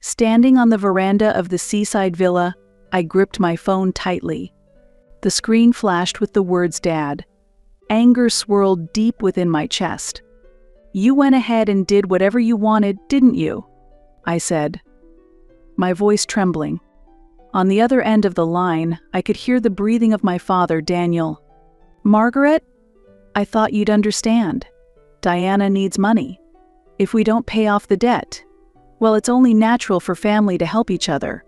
Standing on the veranda of the seaside villa, I gripped my phone tightly. The screen flashed with the words "Dad." Anger swirled deep within my chest. "You went ahead and did whatever you wanted, didn't you?" I said, my voice trembling. On the other end of the line, I could hear the breathing of my father, Daniel. "Margaret, I thought you'd understand. Diana needs money. If we don't pay off the debt, well, it's only natural for family to help each other."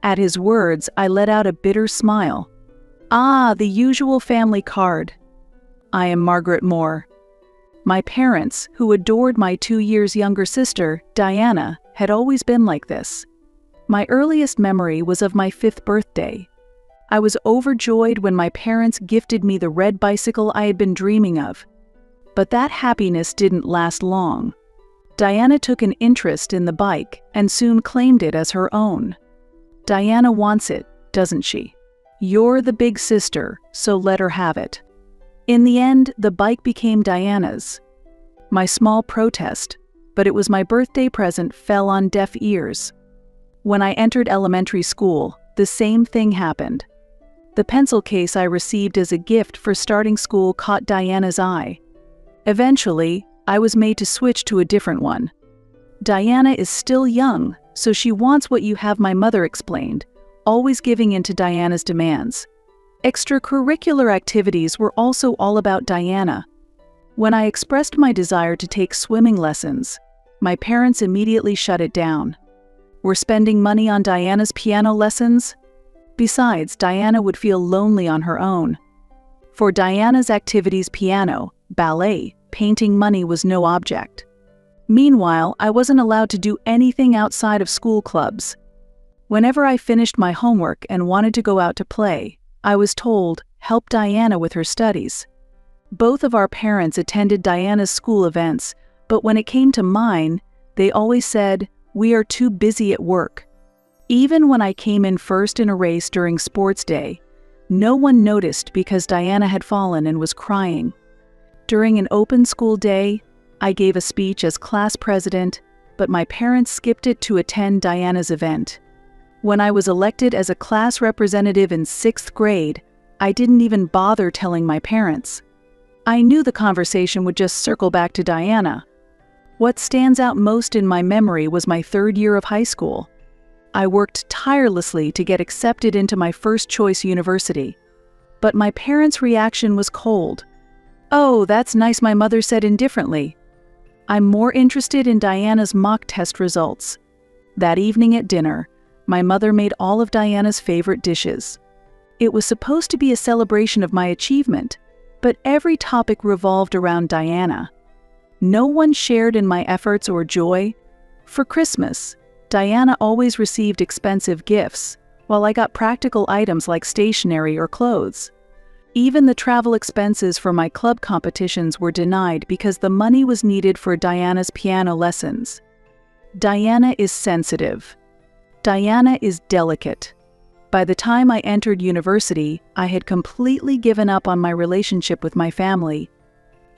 At his words, I let out a bitter smile. Ah, the usual family card. I am Margaret Moore. My parents, who adored my 2 years younger sister, Diana, had always been like this. My earliest memory was of my 5th birthday. I was overjoyed when my parents gifted me the red bicycle I had been dreaming of. But that happiness didn't last long. Diana took an interest in the bike and soon claimed it as her own. Diana wants it, doesn't she? You're the big sister, so let her have it. In the end, the bike became Diana's. My small protest, but it was my birthday present, fell on deaf ears. When I entered elementary school, the same thing happened. The pencil case I received as a gift for starting school caught Diana's eye. Eventually, I was made to switch to a different one. "Diana is still young, so she wants what you have," my mother explained, always giving in to Diana's demands. Extracurricular activities were also all about Diana. When I expressed my desire to take swimming lessons, my parents immediately shut it down. We're spending money on Diana's piano lessons? Besides, Diana would feel lonely on her own. For Diana's activities, piano, ballet, painting, money was no object. Meanwhile, I wasn't allowed to do anything outside of school clubs. Whenever I finished my homework and wanted to go out to play, I was told, "Help Diana with her studies." Both of our parents attended Diana's school events, but when it came to mine, they always said, "We are too busy at work." Even when I came in first in a race during sports day, no one noticed because Diana had fallen and was crying. During an open school day, I gave a speech as class president, but my parents skipped it to attend Diana's event. When I was elected as a class representative in 6th grade, I didn't even bother telling my parents. I knew the conversation would just circle back to Diana. What stands out most in my memory was my 3rd year of high school. I worked tirelessly to get accepted into my first-choice university. But my parents' reaction was cold. "Oh, that's nice," my mother said indifferently. "I'm more interested in Diana's mock test results." That evening at dinner, my mother made all of Diana's favorite dishes. It was supposed to be a celebration of my achievement, but every topic revolved around Diana. No one shared in my efforts or joy. For Christmas, Diana always received expensive gifts, while I got practical items like stationery or clothes. Even the travel expenses for my club competitions were denied because the money was needed for Diana's piano lessons. Diana is sensitive. Diana is delicate. By the time I entered university, I had completely given up on my relationship with my family.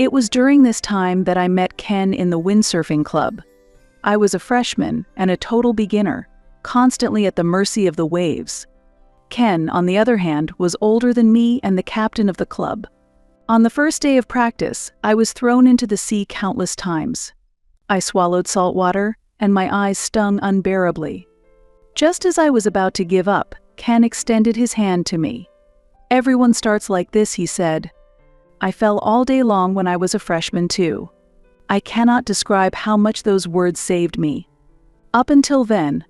It was during this time that I met Ken in the windsurfing club. I was a freshman and a total beginner, constantly at the mercy of the waves. Ken, on the other hand, was older than me and the captain of the club. On the first day of practice, I was thrown into the sea countless times. I swallowed salt water, and my eyes stung unbearably. Just as I was about to give up, Ken extended his hand to me. "Everyone starts like this," he said. I fell all day long when I was a freshman too. I cannot describe how much those words saved me. Up until then,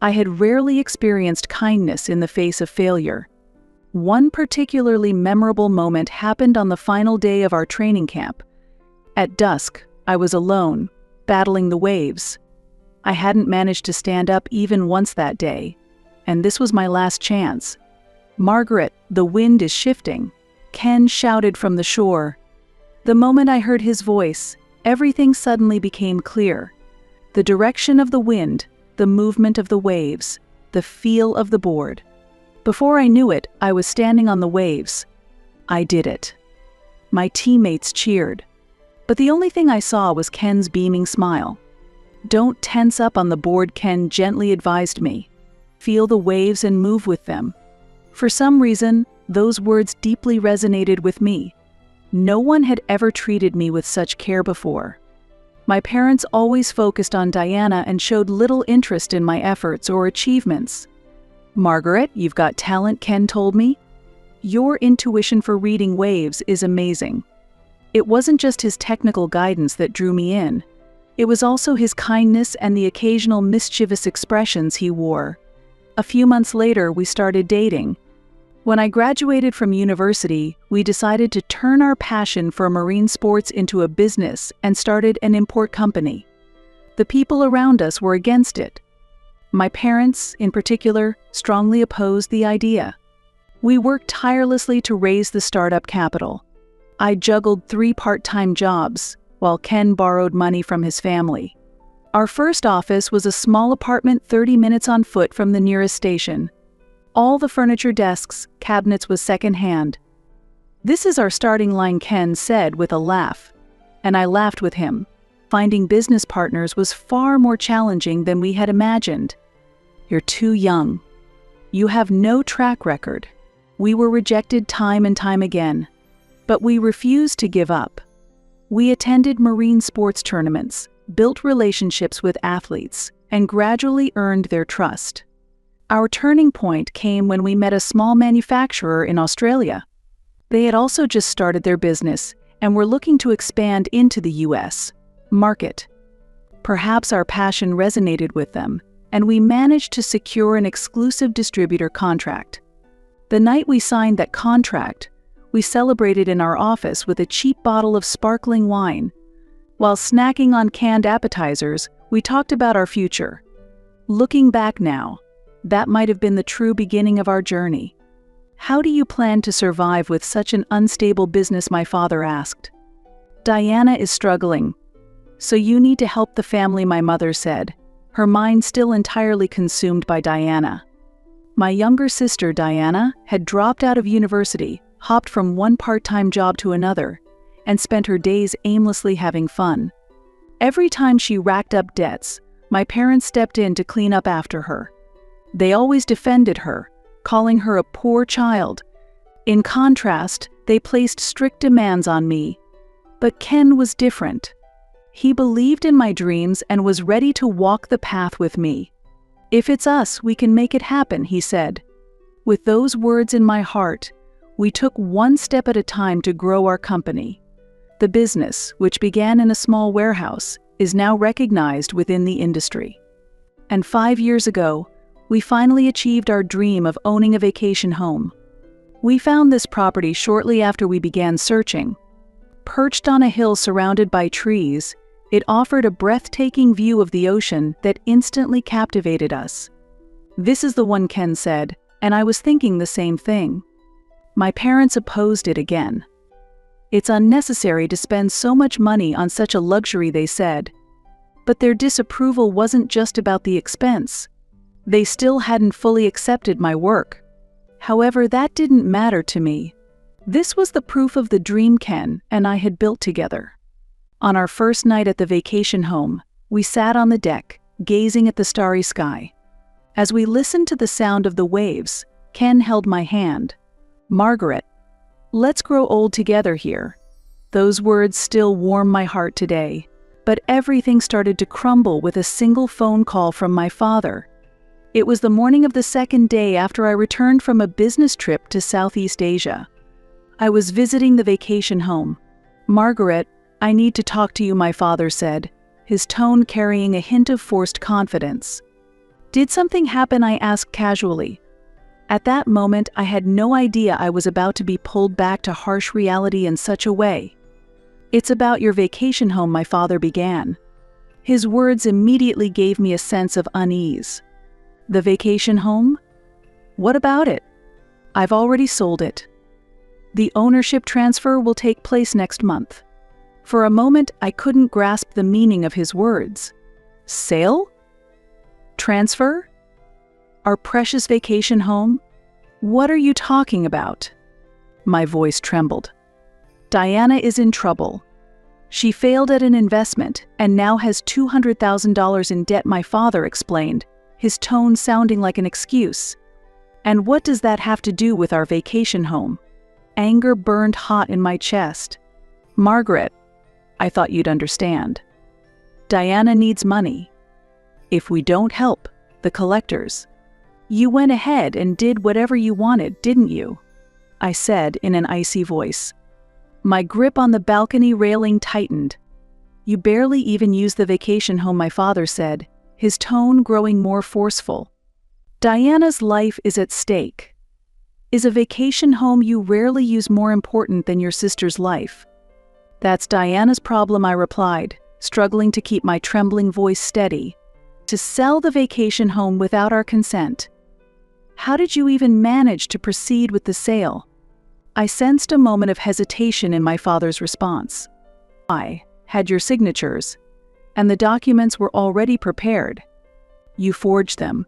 I had rarely experienced kindness in the face of failure. One particularly memorable moment happened on the final day of our training camp. At dusk, I was alone, battling the waves. I hadn't managed to stand up even once that day, and this was my last chance. "Margaret, the wind is shifting," Ken shouted from the shore. The moment I heard his voice, everything suddenly became clear. The direction of the wind, the movement of the waves, the feel of the board. Before I knew it, I was standing on the waves. I did it. My teammates cheered. But the only thing I saw was Ken's beaming smile. "Don't tense up on the board," Ken gently advised me. "Feel the waves and move with them." For some reason, those words deeply resonated with me. No one had ever treated me with such care before. My parents always focused on Diana and showed little interest in my efforts or achievements. "Margaret, you've got talent," Ken told me. "Your intuition for reading waves is amazing." It wasn't just his technical guidance that drew me in. It was also his kindness and the occasional mischievous expressions he wore. A few months later, we started dating. When I graduated from university, we decided to turn our passion for marine sports into a business and started an import company. The people around us were against it. My parents, in particular, strongly opposed the idea. We worked tirelessly to raise the startup capital. I juggled 3 part-time jobs, while Ken borrowed money from his family. Our first office was a small apartment 30 minutes on foot from the nearest station. All the furniture, desks, cabinets was second-hand. "This is our starting line," Ken said with a laugh. And I laughed with him. Finding business partners was far more challenging than we had imagined. "You're too young. You have no track record." We were rejected time and time again. But we refused to give up. We attended marine sports tournaments, built relationships with athletes, and gradually earned their trust. Our turning point came when we met a small manufacturer in Australia. They had also just started their business and were looking to expand into the US market. Perhaps our passion resonated with them, and we managed to secure an exclusive distributor contract. The night we signed that contract, we celebrated in our office with a cheap bottle of sparkling wine. While snacking on canned appetizers, we talked about our future. Looking back now, that might have been the true beginning of our journey. "How do you plan to survive with such an unstable business?" my father asked. "Diana is struggling. So you need to help the family," my mother said, her mind still entirely consumed by Diana. My younger sister, Diana, had dropped out of university, hopped from one part-time job to another, and spent her days aimlessly having fun. Every time she racked up debts, my parents stepped in to clean up after her. They always defended her, calling her a poor child. In contrast, they placed strict demands on me. But Ken was different. He believed in my dreams and was ready to walk the path with me. "If it's us, we can make it happen," he said. With those words in my heart, we took one step at a time to grow our company. The business, which began in a small warehouse, is now recognized within the industry. And 5 years ago, we finally achieved our dream of owning a vacation home. We found this property shortly after we began searching. Perched on a hill surrounded by trees, it offered a breathtaking view of the ocean that instantly captivated us. "This is the one," Ken said, and I was thinking the same thing. My parents opposed it again. "It's unnecessary to spend so much money on such a luxury," they said. But their disapproval wasn't just about the expense. They still hadn't fully accepted my work. However, that didn't matter to me. This was the proof of the dream Ken and I had built together. On our first night at the vacation home, we sat on the deck, gazing at the starry sky. As we listened to the sound of the waves, Ken held my hand. "Margaret, let's grow old together here." Those words still warm my heart today. But everything started to crumble with a single phone call from my father. It was the morning of the second day after I returned from a business trip to Southeast Asia. I was visiting the vacation home. "Margaret, I need to talk to you," my father said, his tone carrying a hint of forced confidence. "Did something happen?" I asked casually. At that moment, I had no idea I was about to be pulled back to harsh reality in such a way. "It's about your vacation home," my father began. His words immediately gave me a sense of unease. "The vacation home? What about it?" "I've already sold it. The ownership transfer will take place next month." For a moment, I couldn't grasp the meaning of his words. "Sale? Transfer? Our precious vacation home? What are you talking about?" My voice trembled. "Diana is in trouble. She failed at an investment and now has $200,000 in debt, my father explained, his tone sounding like an excuse. And what does that have to do with our vacation home? Anger burned hot in my chest. Margaret, I thought you'd understand. Diana needs money. If we don't help the collectors, you went ahead and did whatever you wanted, didn't you? I said in an icy voice. My grip on the balcony railing tightened. You barely even used the vacation home, my father said, his tone growing more forceful. Diana's life is at stake. Is a vacation home you rarely use more important than your sister's life? That's Diana's problem, I replied, struggling to keep my trembling voice steady. To sell the vacation home without our consent. How did you even manage to proceed with the sale? I sensed a moment of hesitation in my father's response. I had your signatures, and the documents were already prepared. You forged them.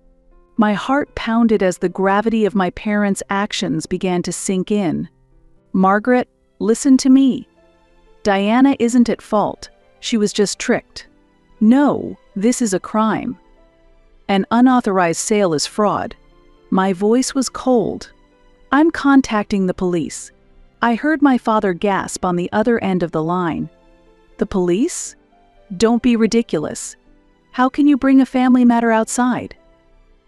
My heart pounded as the gravity of my parents' actions began to sink in. Margaret, listen to me. Diana isn't at fault. She was just tricked. No, this is a crime. An unauthorized sale is fraud. My voice was cold. I'm contacting the police. I heard my father gasp on the other end of the line. The police? Don't be ridiculous. How can you bring a family matter outside?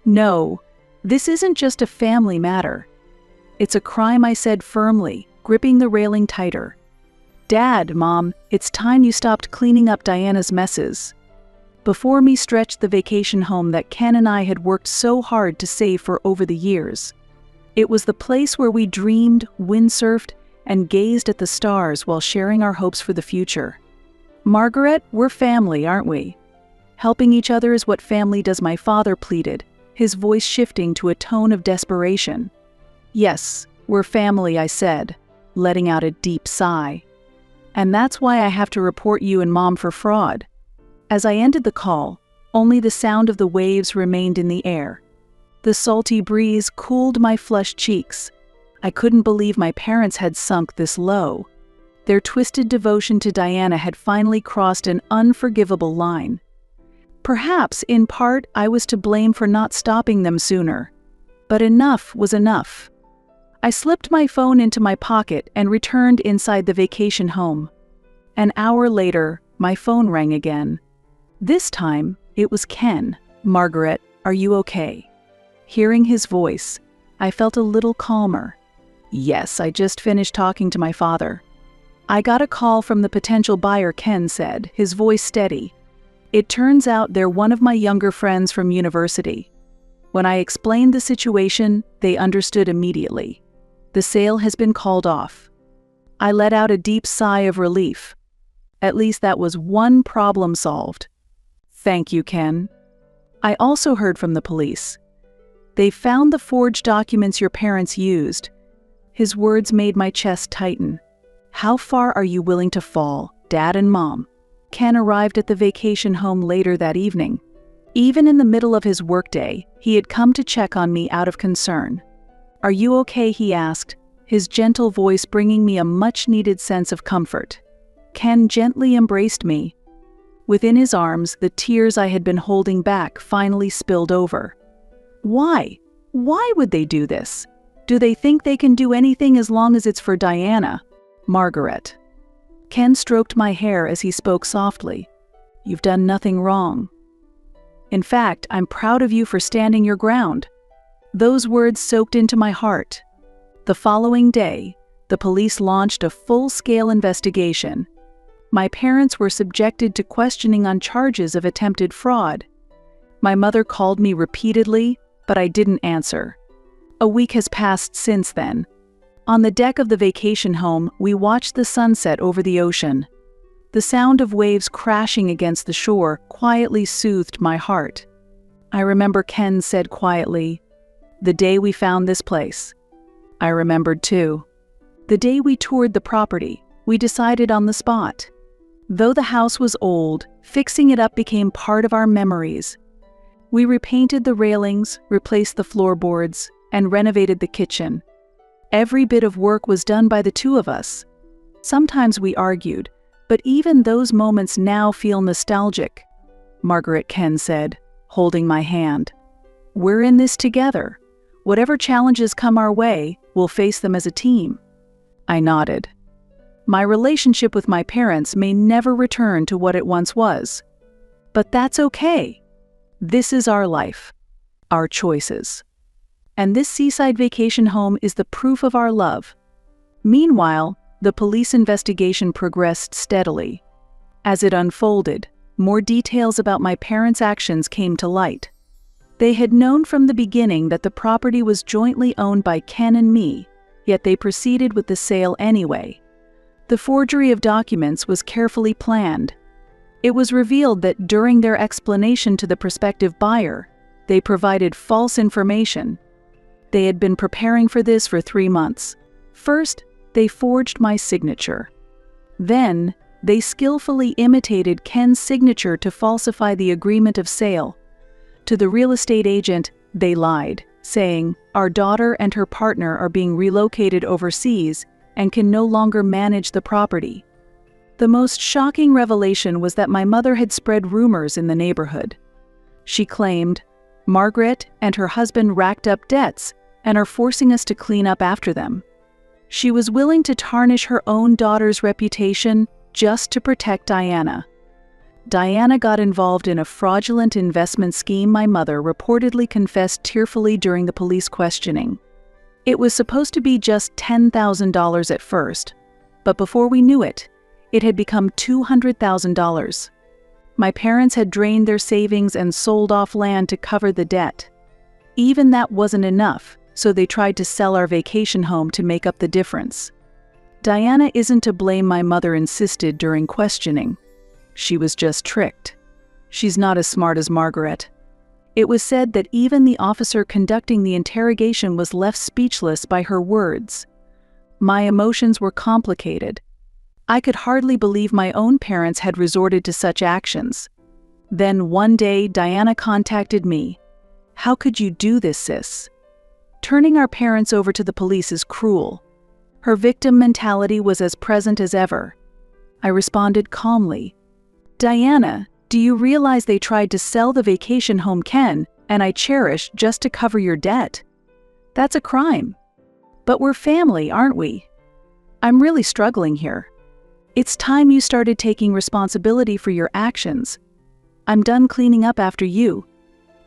No, this isn't just a family matter. It's a crime, I said firmly, gripping the railing tighter. Dad, Mom, it's time you stopped cleaning up Diana's messes. Before me stretched the vacation home that Ken and I had worked so hard to save for over the years. It was the place where we dreamed, windsurfed, and gazed at the stars while sharing our hopes for the future. Margaret, we're family, aren't we? Helping each other is what family does, my father pleaded, his voice shifting to a tone of desperation. Yes, we're family, I said, letting out a deep sigh. And that's why I have to report you and Mom for fraud. As I ended the call, only the sound of the waves remained in the air. The salty breeze cooled my flushed cheeks. I couldn't believe my parents had sunk this low. Their twisted devotion to Diana had finally crossed an unforgivable line. Perhaps, in part, I was to blame for not stopping them sooner. But enough was enough. I slipped my phone into my pocket and returned inside the vacation home. An hour later, my phone rang again. This time, it was Ken. Margaret, are you okay? Hearing his voice, I felt a little calmer. Yes, I just finished talking to my father. I got a call from the potential buyer, Ken said, his voice steady. It turns out they're one of my younger friends from university. When I explained the situation, they understood immediately. The sale has been called off. I let out a deep sigh of relief. At least that was one problem solved. Thank you, Ken. I also heard from the police. They found the forged documents your parents used. His words made my chest tighten. How far are you willing to fall, Dad and Mom? Ken arrived at the vacation home later that evening. Even in the middle of his workday, he had come to check on me out of concern. Are you okay? He asked, his gentle voice bringing me a much-needed sense of comfort. Ken gently embraced me. Within his arms, the tears I had been holding back finally spilled over. Why? Why would they do this? Do they think they can do anything as long as it's for Diana? Margaret. Ken stroked my hair as he spoke softly. You've done nothing wrong. In fact, I'm proud of you for standing your ground. Those words soaked into my heart. The following day, the police launched a full-scale investigation. My parents were subjected to questioning on charges of attempted fraud. My mother called me repeatedly, but I didn't answer. A week has passed since then. On the deck of the vacation home, we watched the sunset over the ocean. The sound of waves crashing against the shore quietly soothed my heart. I remember Ken said quietly, "The day we found this place." I remembered too. The day we toured the property, we decided on the spot. Though the house was old, fixing it up became part of our memories. We repainted the railings, replaced the floorboards, and renovated the kitchen. Every bit of work was done by the two of us. Sometimes we argued, But even those moments now feel nostalgic, Margaret Ken said, holding my hand. We're in this together. Whatever challenges come our way, we'll face them as a team. I nodded. My relationship with my parents may never return to what it once was. But that's okay. This is our life, our choices. And this seaside vacation home is the proof of our love. Meanwhile, the police investigation progressed steadily. As it unfolded, more details about my parents' actions came to light. They had known from the beginning that the property was jointly owned by Ken and me, yet they proceeded with the sale anyway. The forgery of documents was carefully planned. It was revealed that during their explanation to the prospective buyer, they provided false information. They had been preparing for this for 3 months. First, they forged my signature. Then, they skillfully imitated Ken's signature to falsify the agreement of sale. To the real estate agent, they lied, saying, "Our daughter and her partner are being relocated overseas and can no longer manage the property." The most shocking revelation was that my mother had spread rumors in the neighborhood. She claimed, "Margaret and her husband racked up debts and are forcing us to clean up after them." She was willing to tarnish her own daughter's reputation just to protect Diana. Diana got involved in a fraudulent investment scheme my mother reportedly confessed tearfully during the police questioning. It was supposed to be just $10,000 at first, but before we knew it, it had become $200,000. My parents had drained their savings and sold off land to cover the debt. Even that wasn't enough, so they tried to sell our vacation home to make up the difference. Diana isn't to blame, my mother insisted during questioning. She was just tricked. She's not as smart as Margaret. It was said that even the officer conducting the interrogation was left speechless by her words. My emotions were complicated. I could hardly believe my own parents had resorted to such actions. Then one day, Diana contacted me. "How could you do this, sis? Turning our parents over to the police is cruel." Her victim mentality was as present as ever. I responded calmly. "Diana, do you realize they tried to sell the vacation home Ken and I cherish just to cover your debt? That's a crime. But we're family, aren't we? I'm really struggling here. It's time you started taking responsibility for your actions. I'm done cleaning up after you."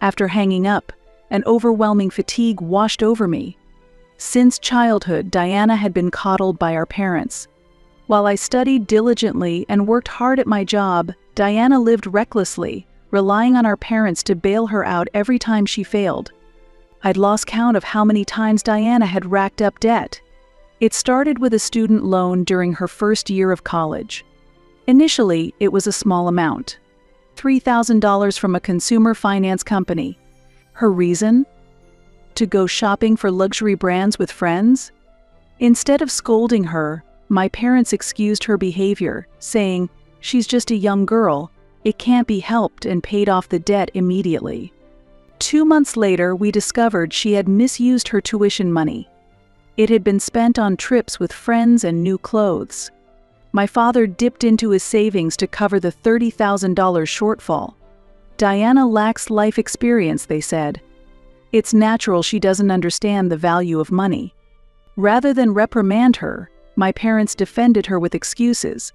After hanging up, an overwhelming fatigue washed over me. Since childhood, Diana had been coddled by our parents. While I studied diligently and worked hard at my job, Diana lived recklessly, relying on our parents to bail her out every time she failed. I'd lost count of how many times Diana had racked up debt. It started with a student loan during her first year of college. Initially, it was a small amount, $3,000 from a consumer finance company. Her reason? To go shopping for luxury brands with friends? Instead of scolding her, my parents excused her behavior, saying, "She's just a young girl, it can't be helped," and paid off the debt immediately. 2 months later, we discovered she had misused her tuition money. It had been spent on trips with friends and new clothes. My father dipped into his savings to cover the $30,000 shortfall. Diana lacks life experience, they said. It's natural she doesn't understand the value of money. Rather than reprimand her, my parents defended her with excuses.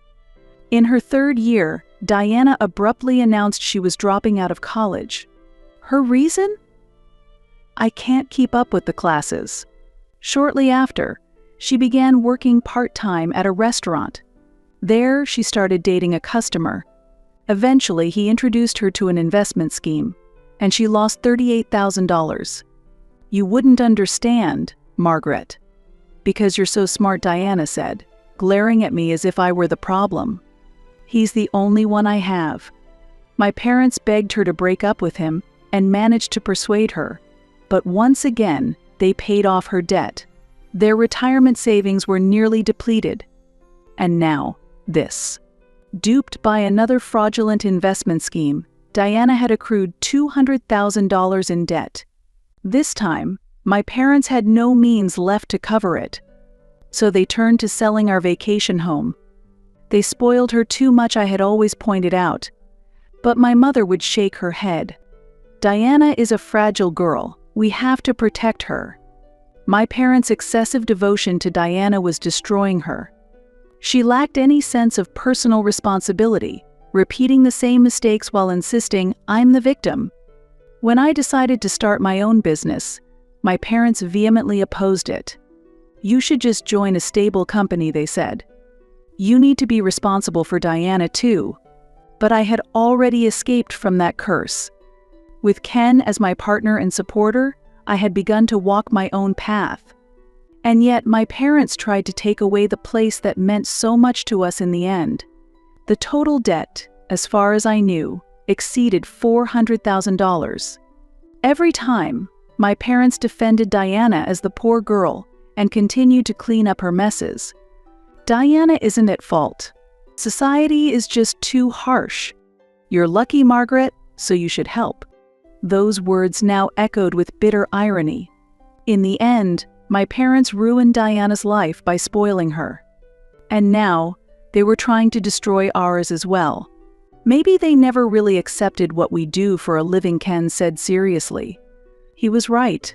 In her 3rd year, Diana abruptly announced she was dropping out of college. Her reason? "I can't keep up with the classes." Shortly after, she began working part-time at a restaurant. There, she started dating a customer. Eventually, he introduced her to an investment scheme, and she lost $38,000. "You wouldn't understand, Margaret." "Because you're so smart," Diana said, glaring at me as if I were the problem. "He's the only one I have." My parents begged her to break up with him and managed to persuade her, but once again, they paid off her debt. Their retirement savings were nearly depleted. And now, this. Duped by another fraudulent investment scheme, Diana had accrued $200,000 in debt. This time, my parents had no means left to cover it. So they turned to selling our vacation home. They spoiled her too much, I had always pointed out. But my mother would shake her head. Diana is a fragile girl. We have to protect her. My parents' excessive devotion to Diana was destroying her. She lacked any sense of personal responsibility, repeating the same mistakes while insisting, "I'm the victim." When I decided to start my own business, my parents vehemently opposed it. "You should just join a stable company," they said. "You need to be responsible for Diana too." But I had already escaped from that curse. With Ken as my partner and supporter, I had begun to walk my own path. And yet my parents tried to take away the place that meant so much to us in the end. The total debt, as far as I knew, exceeded $400,000. Every time, my parents defended Diana as the poor girl and continued to clean up her messes. "Diana isn't at fault. Society is just too harsh. You're lucky, Margaret, so you should help." Those words now echoed with bitter irony. In the end, my parents ruined Diana's life by spoiling her. And now, they were trying to destroy ours as well. "Maybe they never really accepted what we do for a living," Ken said seriously. He was right.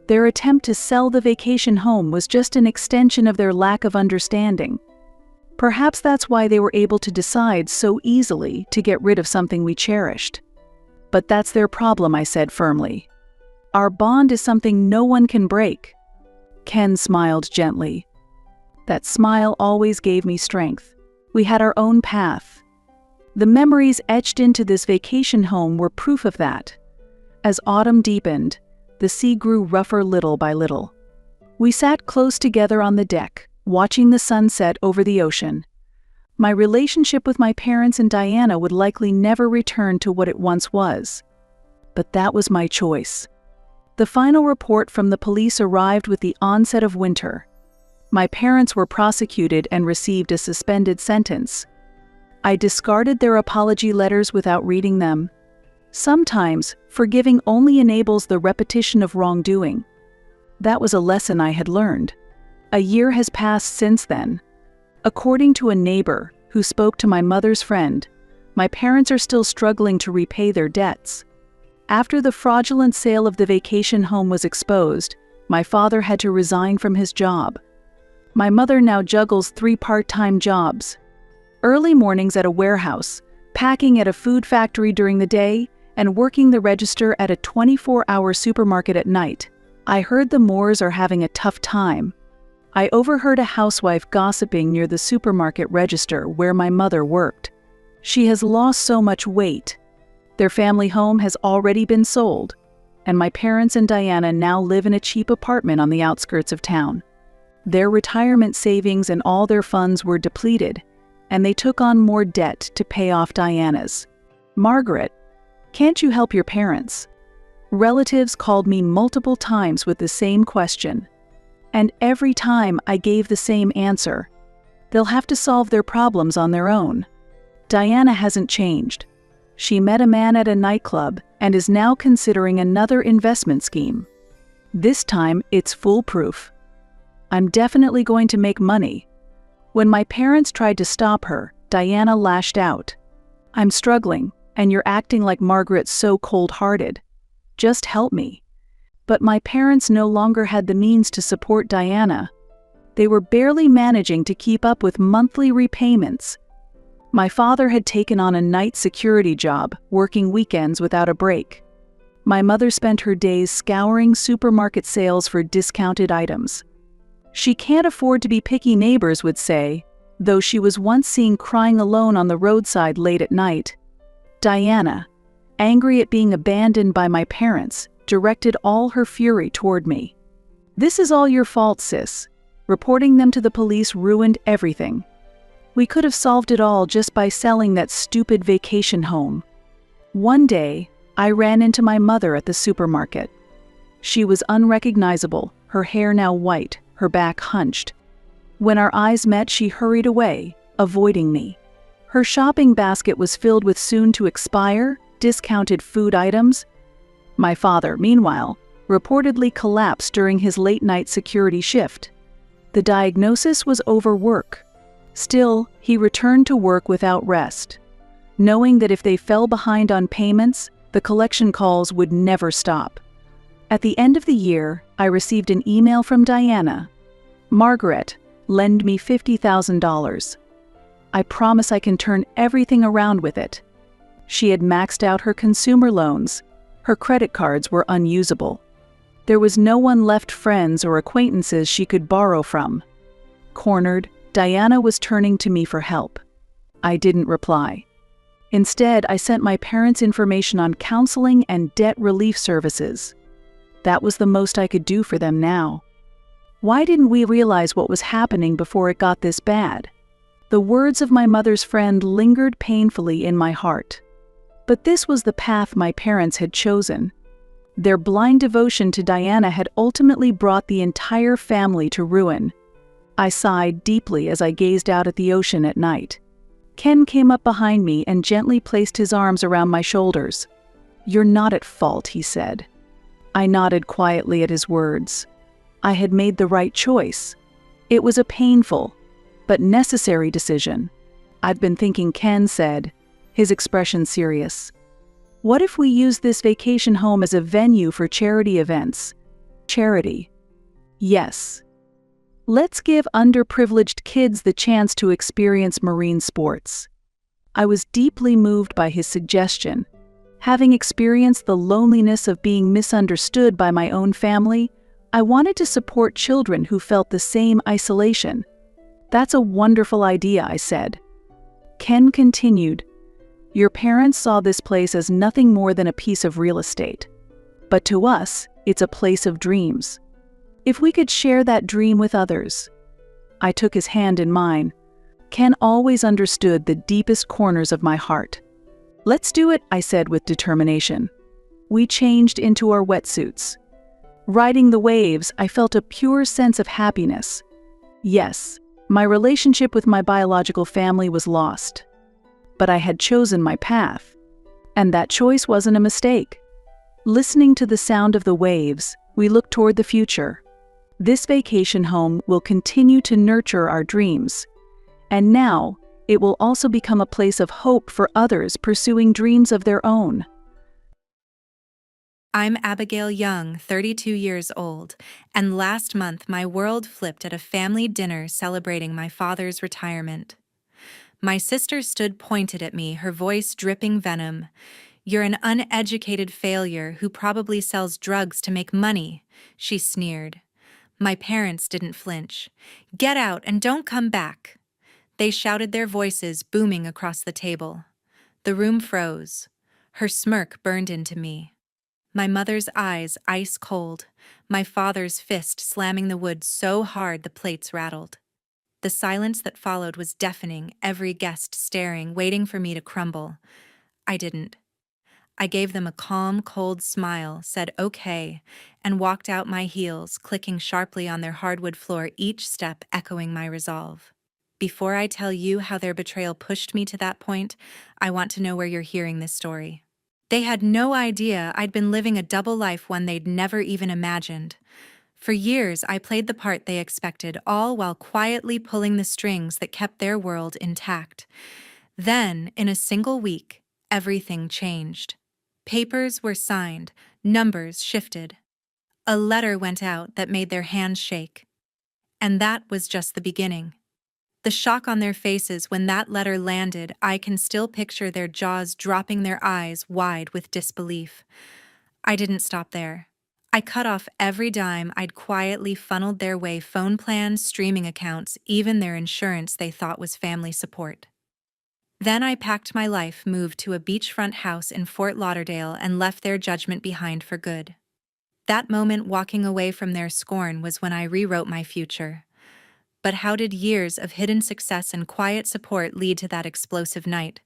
Their attempt to sell the vacation home was just an extension of their lack of understanding. Perhaps that's why they were able to decide so easily to get rid of something we cherished. "But that's their problem," I said firmly. "Our bond is something no one can break." Ken smiled gently. That smile always gave me strength. We had our own path. The memories etched into this vacation home were proof of that. As autumn deepened, the sea grew rougher little by little. We sat close together on the deck, watching the sunset over the ocean. My relationship with my parents and Diana would likely never return to what it once was. But that was my choice. The final report from the police arrived with the onset of winter. My parents were prosecuted and received a suspended sentence. I discarded their apology letters without reading them. Sometimes, forgiving only enables the repetition of wrongdoing. That was a lesson I had learned. A year has passed since then. According to a neighbor who spoke to my mother's friend, my parents are still struggling to repay their debts. After the fraudulent sale of the vacation home was exposed, my father had to resign from his job. My mother now juggles 3 part-time jobs. Early mornings at a warehouse, packing at a food factory during the day, and working the register at a 24-hour supermarket at night. I heard the Moores are having a tough time. I overheard a housewife gossiping near the supermarket register where my mother worked. "She has lost so much weight. Their family home has already been sold, and my parents and Diana now live in a cheap apartment on the outskirts of town. Their retirement savings and all their funds were depleted, and they took on more debt to pay off Diana's. Margaret, can't you help your parents?" Relatives called me multiple times with the same question. And every time I gave the same answer. They'll have to solve their problems on their own. Diana hasn't changed. She met a man at a nightclub and is now considering another investment scheme. This time, it's foolproof. I'm definitely going to make money. When my parents tried to stop her, Diana lashed out. "I'm struggling, and you're acting like Margaret's so cold-hearted. Just help me." But my parents no longer had the means to support Diana. They were barely managing to keep up with monthly repayments. My father had taken on a night security job, working weekends without a break. My mother spent her days scouring supermarket sales for discounted items. "She can't afford to be picky," neighbors would say, though she was once seen crying alone on the roadside late at night. Diana, angry at being abandoned by my parents, directed all her fury toward me. "This is all your fault, sis. Reporting them to the police ruined everything. We could have solved it all just by selling that stupid vacation home." One day, I ran into my mother at the supermarket. She was unrecognizable, her hair now white, her back hunched. When our eyes met, she hurried away, avoiding me. Her shopping basket was filled with soon-to-expire, discounted food items. My father, meanwhile, reportedly collapsed during his late-night security shift. The diagnosis was overwork. Still, he returned to work without rest, knowing that if they fell behind on payments, the collection calls would never stop. At the end of the year, I received an email from Diana. "Margaret, lend me $50,000. I promise I can turn everything around with it." She had maxed out her consumer loans. Her credit cards were unusable. There was no one left, friends or acquaintances she could borrow from. Cornered, Diana was turning to me for help. I didn't reply. Instead, I sent my parents information on counseling and debt relief services. That was the most I could do for them now. Why didn't we realize what was happening before it got this bad? The words of my mother's friend lingered painfully in my heart. But this was the path my parents had chosen. Their blind devotion to Diana had ultimately brought the entire family to ruin. I sighed deeply as I gazed out at the ocean at night. Ken came up behind me and gently placed his arms around my shoulders. "You're not at fault," he said. I nodded quietly at his words. I had made the right choice. It was a painful, but necessary decision. "I've been thinking," Ken said, his expression serious. "What if we use this vacation home as a venue for charity events?" Charity. Yes. Let's give underprivileged kids the chance to experience marine sports. I was deeply moved by his suggestion. Having experienced the loneliness of being misunderstood by my own family, I wanted to support children who felt the same isolation. "That's a wonderful idea," I said. Ken continued, "Your parents saw this place as nothing more than a piece of real estate. But to us, it's a place of dreams. If we could share that dream with others." I took his hand in mine. Ken always understood the deepest corners of my heart. "Let's do it," I said with determination. We changed into our wetsuits. Riding the waves, I felt a pure sense of happiness. Yes, my relationship with my biological family was lost. But I had chosen my path. And that choice wasn't a mistake. Listening to the sound of the waves, we looked toward the future. This vacation home will continue to nurture our dreams. And now, it will also become a place of hope for others pursuing dreams of their own. I'm Abigail Young, 32 years old, and last month my world flipped at a family dinner celebrating my father's retirement. My sister stood pointed at me, her voice dripping venom. "You're an uneducated failure who probably sells drugs to make money," she sneered. My parents didn't flinch. "Get out and don't come back." They shouted, their voices booming across the table. The room froze. Her smirk burned into me. My mother's eyes ice cold, my father's fist slamming the wood so hard the plates rattled. The silence that followed was deafening, every guest staring, waiting for me to crumble. I didn't. I gave them a calm, cold smile, said okay, and walked out my heels, clicking sharply on their hardwood floor, each step echoing my resolve. Before I tell you how their betrayal pushed me to that point, I want to know where you're hearing this story. They had no idea I'd been living a double life, one they'd never even imagined. For years, I played the part they expected, all while quietly pulling the strings that kept their world intact. Then, in a single week, everything changed. Papers were signed, numbers shifted. A letter went out that made their hands shake. And that was just the beginning. The shock on their faces when that letter landed, I can still picture their jaws dropping, their eyes wide with disbelief. I didn't stop there. I cut off every dime I'd quietly funneled their way: phone plans, streaming accounts, even their insurance they thought was family support. Then I packed my life, moved to a beachfront house in Fort Lauderdale, and left their judgment behind for good. That moment, walking away from their scorn, was when I rewrote my future. But how did years of hidden success and quiet support lead to that explosive night?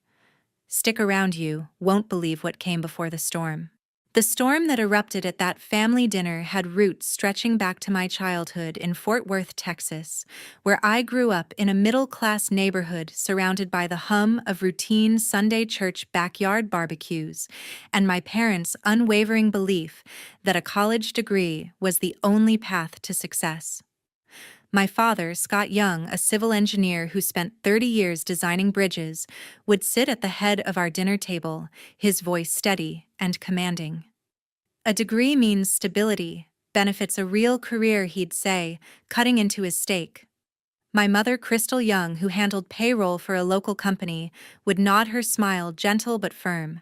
Stick around, you won't believe what came before the storm. The storm that erupted at that family dinner had roots stretching back to my childhood in Fort Worth, Texas, where I grew up in a middle-class neighborhood surrounded by the hum of routine Sunday church backyard barbecues and my parents' unwavering belief that a college degree was the only path to success. My father, Scott Young, a civil engineer who spent 30 years designing bridges, would sit at the head of our dinner table, his voice steady and commanding. A degree means stability, benefits a real career, he'd say, cutting into his steak. My mother, Crystal Young, who handled payroll for a local company, would nod her smile, gentle but firm.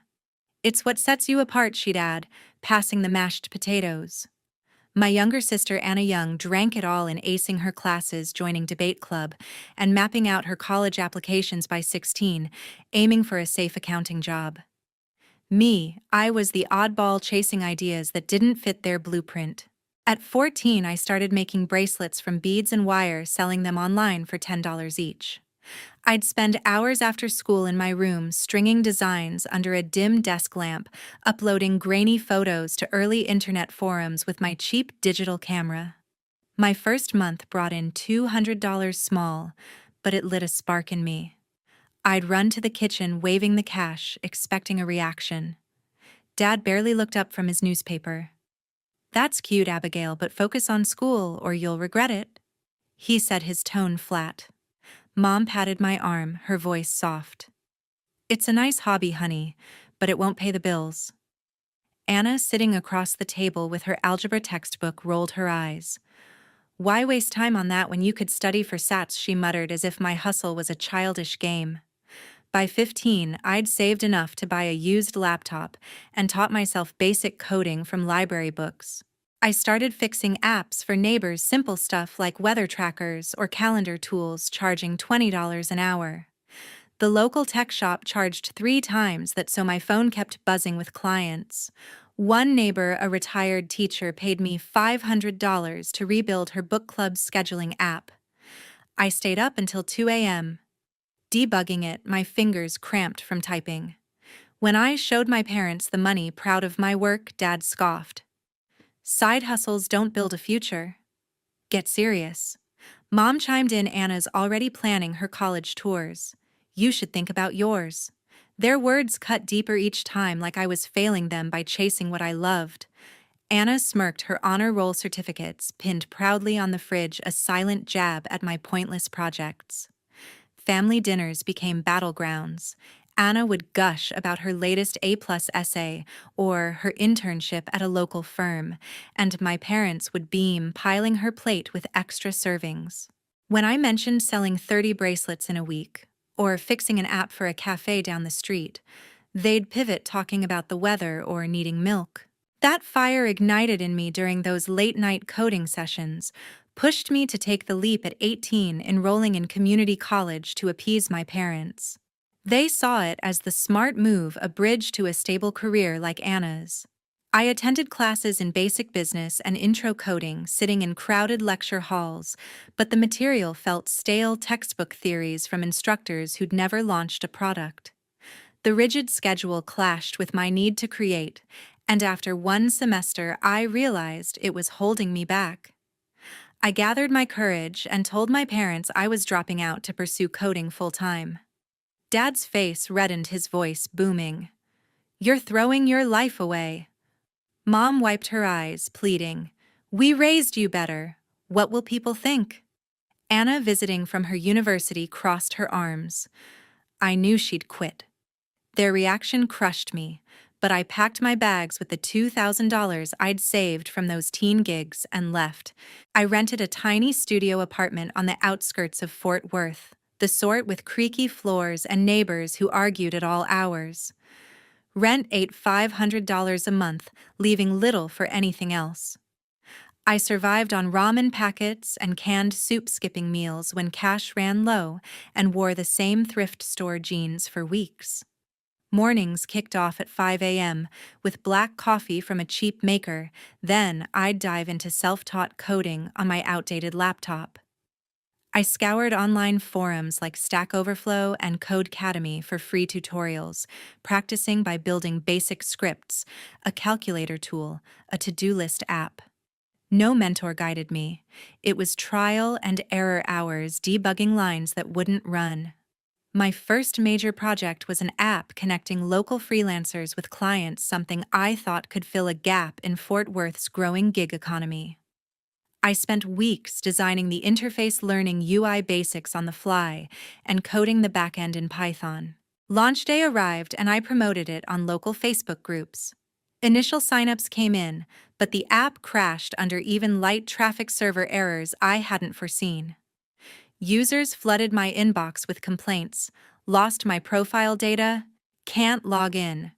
It's what sets you apart, she'd add, passing the mashed potatoes. My younger sister, Anna Young, drank it all in acing her classes, joining debate club, and mapping out her college applications by 16, aiming for a safe accounting job. Me, I was the oddball chasing ideas that didn't fit their blueprint. At 14, I started making bracelets from beads and wire, selling them online for $10 each. I'd spend hours after school in my room stringing designs under a dim desk lamp, uploading grainy photos to early internet forums with my cheap digital camera. My first month brought in $200 small, but it lit a spark in me. I'd run to the kitchen waving the cash, expecting a reaction. Dad barely looked up from his newspaper. "That's cute, Abigail, but focus on school or you'll regret it," he said, his tone flat. Mom patted my arm, her voice soft. "It's a nice hobby, honey, but it won't pay the bills." Anna, sitting across the table with her algebra textbook, rolled her eyes. "Why waste time on that when you could study for SATs?" she muttered, as if my hustle was a childish game. By 15, I'd saved enough to buy a used laptop and taught myself basic coding from library books. I started fixing apps for neighbors, simple stuff like weather trackers or calendar tools, charging $20 an hour. The local tech shop charged 3 times that, so my phone kept buzzing with clients. One neighbor, a retired teacher, paid me $500 to rebuild her book club scheduling app. I stayed up until 2 a.m. debugging it, my fingers cramped from typing. When I showed my parents the money, proud of my work, Dad scoffed. "Side hustles don't build a future. Get serious." Mom chimed in, "Anna's already planning her college tours. You should think about yours." Their words cut deeper each time, like I was failing them by chasing what I loved. Anna smirked, her honor roll certificates pinned proudly on the fridge, a silent jab at my pointless projects. Family dinners became battlegrounds. Anna would gush about her latest A-plus essay or her internship at a local firm, and my parents would beam, piling her plate with extra servings. When I mentioned selling 30 bracelets in a week, or fixing an app for a cafe down the street, they'd pivot, talking about the weather or needing milk. That fire ignited in me during those late-night coding sessions pushed me to take the leap at 18, enrolling in community college to appease my parents. They saw it as the smart move, a bridge to a stable career like Anna's. I attended classes in basic business and intro coding, sitting in crowded lecture halls, but the material felt stale, textbook theories from instructors who'd never launched a product. The rigid schedule clashed with my need to create, and after one semester I realized it was holding me back. I gathered my courage and told my parents I was dropping out to pursue coding full-time. Dad's face reddened, his voice booming. "You're throwing your life away." Mom wiped her eyes, pleading, "We raised you better. What will people think?" Anna, visiting from her university, crossed her arms. I knew she'd quit. Their reaction crushed me, but I packed my bags with the $2,000 I'd saved from those teen gigs and left. I rented a tiny studio apartment on the outskirts of Fort Worth, the sort with creaky floors and neighbors who argued at all hours. Rent ate $500 a month, leaving little for anything else. I survived on ramen packets and canned soup, skipping meals when cash ran low, and wore the same thrift store jeans for weeks. Mornings kicked off at 5 a.m. with black coffee from a cheap maker. Then I'd dive into self-taught coding on my outdated laptop. I scoured online forums like Stack Overflow and Codecademy for free tutorials, practicing by building basic scripts, a calculator tool, a to-do list app. No mentor guided me. It was trial and error hours, debugging lines that wouldn't run. My first major project was an app connecting local freelancers with clients, something I thought could fill a gap in Fort Worth's growing gig economy. I spent weeks designing the interface, learning UI basics on the fly, and coding the backend in Python. Launch day arrived and I promoted it on local Facebook groups. Initial signups came in, but the app crashed under even light traffic server errors I hadn't foreseen. Users flooded my inbox with complaints, lost my profile data, can't log in.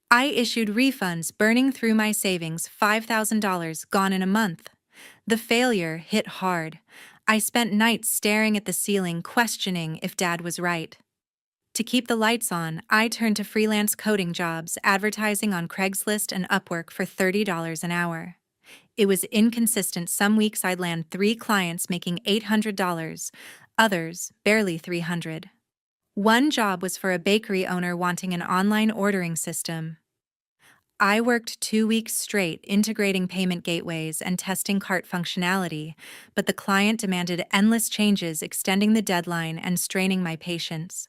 I issued refunds, burning through my savings, $5,000 gone in a month. The failure hit hard. I spent nights staring at the ceiling, questioning if Dad was right. To keep the lights on, I turned to freelance coding jobs, advertising on Craigslist and Upwork for $30 an hour. It was inconsistent. Some weeks I'd land 3 clients making $800, others barely $300. One job was for a bakery owner wanting an online ordering system. I worked 2 weeks straight integrating payment gateways and testing cart functionality, but the client demanded endless changes, extending the deadline and straining my patience.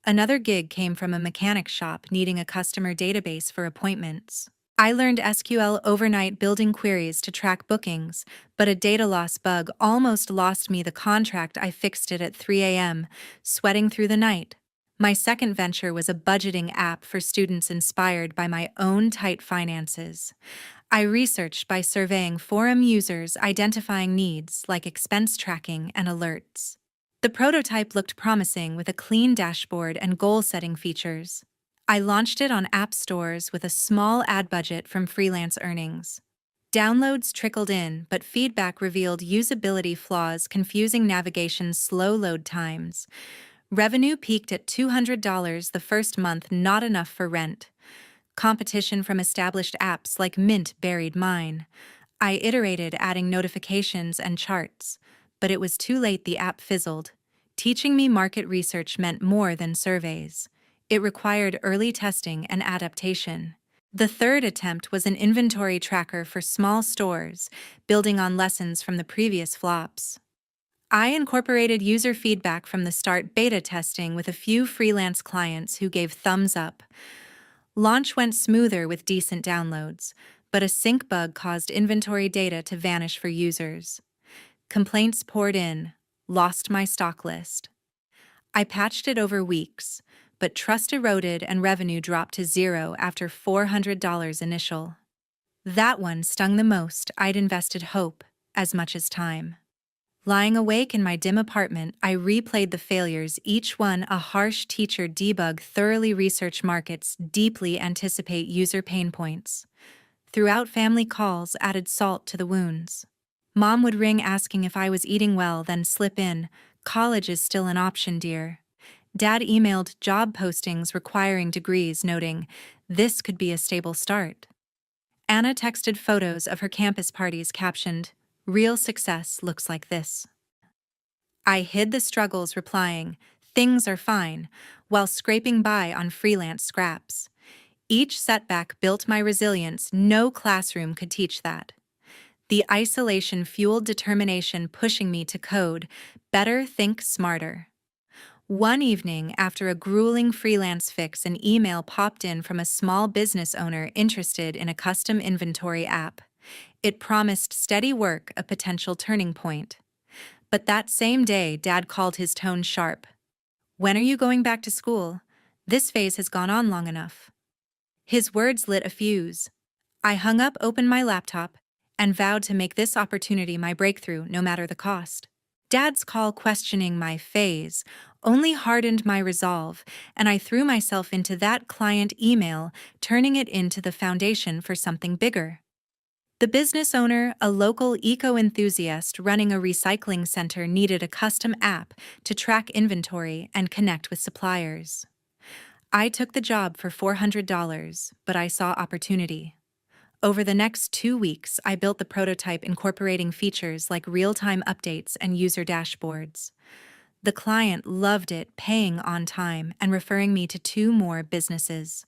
Another gig came from a mechanic shop needing a customer database for appointments. I learned SQL overnight, building queries to track bookings, but a data loss bug almost lost me the contract. I fixed it at 3 a.m., sweating through the night. My second venture was a budgeting app for students inspired by my own tight finances. I researched by surveying forum users, identifying needs like expense tracking and alerts. The prototype looked promising with a clean dashboard and goal-setting features. I launched it on app stores with a small ad budget from freelance earnings. Downloads trickled in, but feedback revealed usability flaws, confusing navigation, slow load times. Revenue peaked at $200 the first month, not enough for rent. Competition from established apps like Mint buried mine. I iterated, adding notifications and charts, but it was too late. The app fizzled. Teaching me market research meant more than surveys. It required early testing and adaptation. The third attempt was an inventory tracker for small stores, building on lessons from the previous flops. I incorporated user feedback from the start, beta testing with a few freelance clients who gave thumbs up. Launch went smoother with decent downloads, but a sync bug caused inventory data to vanish for users. Complaints poured in, lost my stock list. I patched it over weeks, but trust eroded and revenue dropped to zero after $400 initial. That one stung the most. I'd invested hope as much as time. Lying awake in my dim apartment, I replayed the failures, each one a harsh teacher. Debug, thoroughly research markets, deeply anticipate user pain points. Throughout family calls, added salt to the wounds. Mom would ring asking if I was eating well, then slip in, "College is still an option, dear." Dad emailed job postings requiring degrees, noting, "This could be a stable start." Anna texted photos of her campus parties, captioned, "Real success looks like this." I hid the struggles, replying, "Things are fine," while scraping by on freelance scraps. Each setback built my resilience. No classroom could teach that. The isolation fueled determination, pushing me to code better, think smarter. One evening, after a grueling freelance fix, an email popped in from a small business owner interested in a custom inventory app. It promised steady work, a potential turning point. But that same day, Dad called, his tone sharp. "When are you going back to school? This phase has gone on long enough." His words lit a fuse. I hung up, opened my laptop, and vowed to make this opportunity my breakthrough, no matter the cost. Dad's call, questioning my phase, only hardened my resolve, and I threw myself into that client email, turning it into the foundation for something bigger. The business owner, a local eco-enthusiast running a recycling center, needed a custom app to track inventory and connect with suppliers. I took the job for $400, but I saw opportunity. Over the next 2 weeks, I built the prototype, incorporating features like real-time updates and user dashboards. The client loved it, paying on time and referring me to 2 more businesses.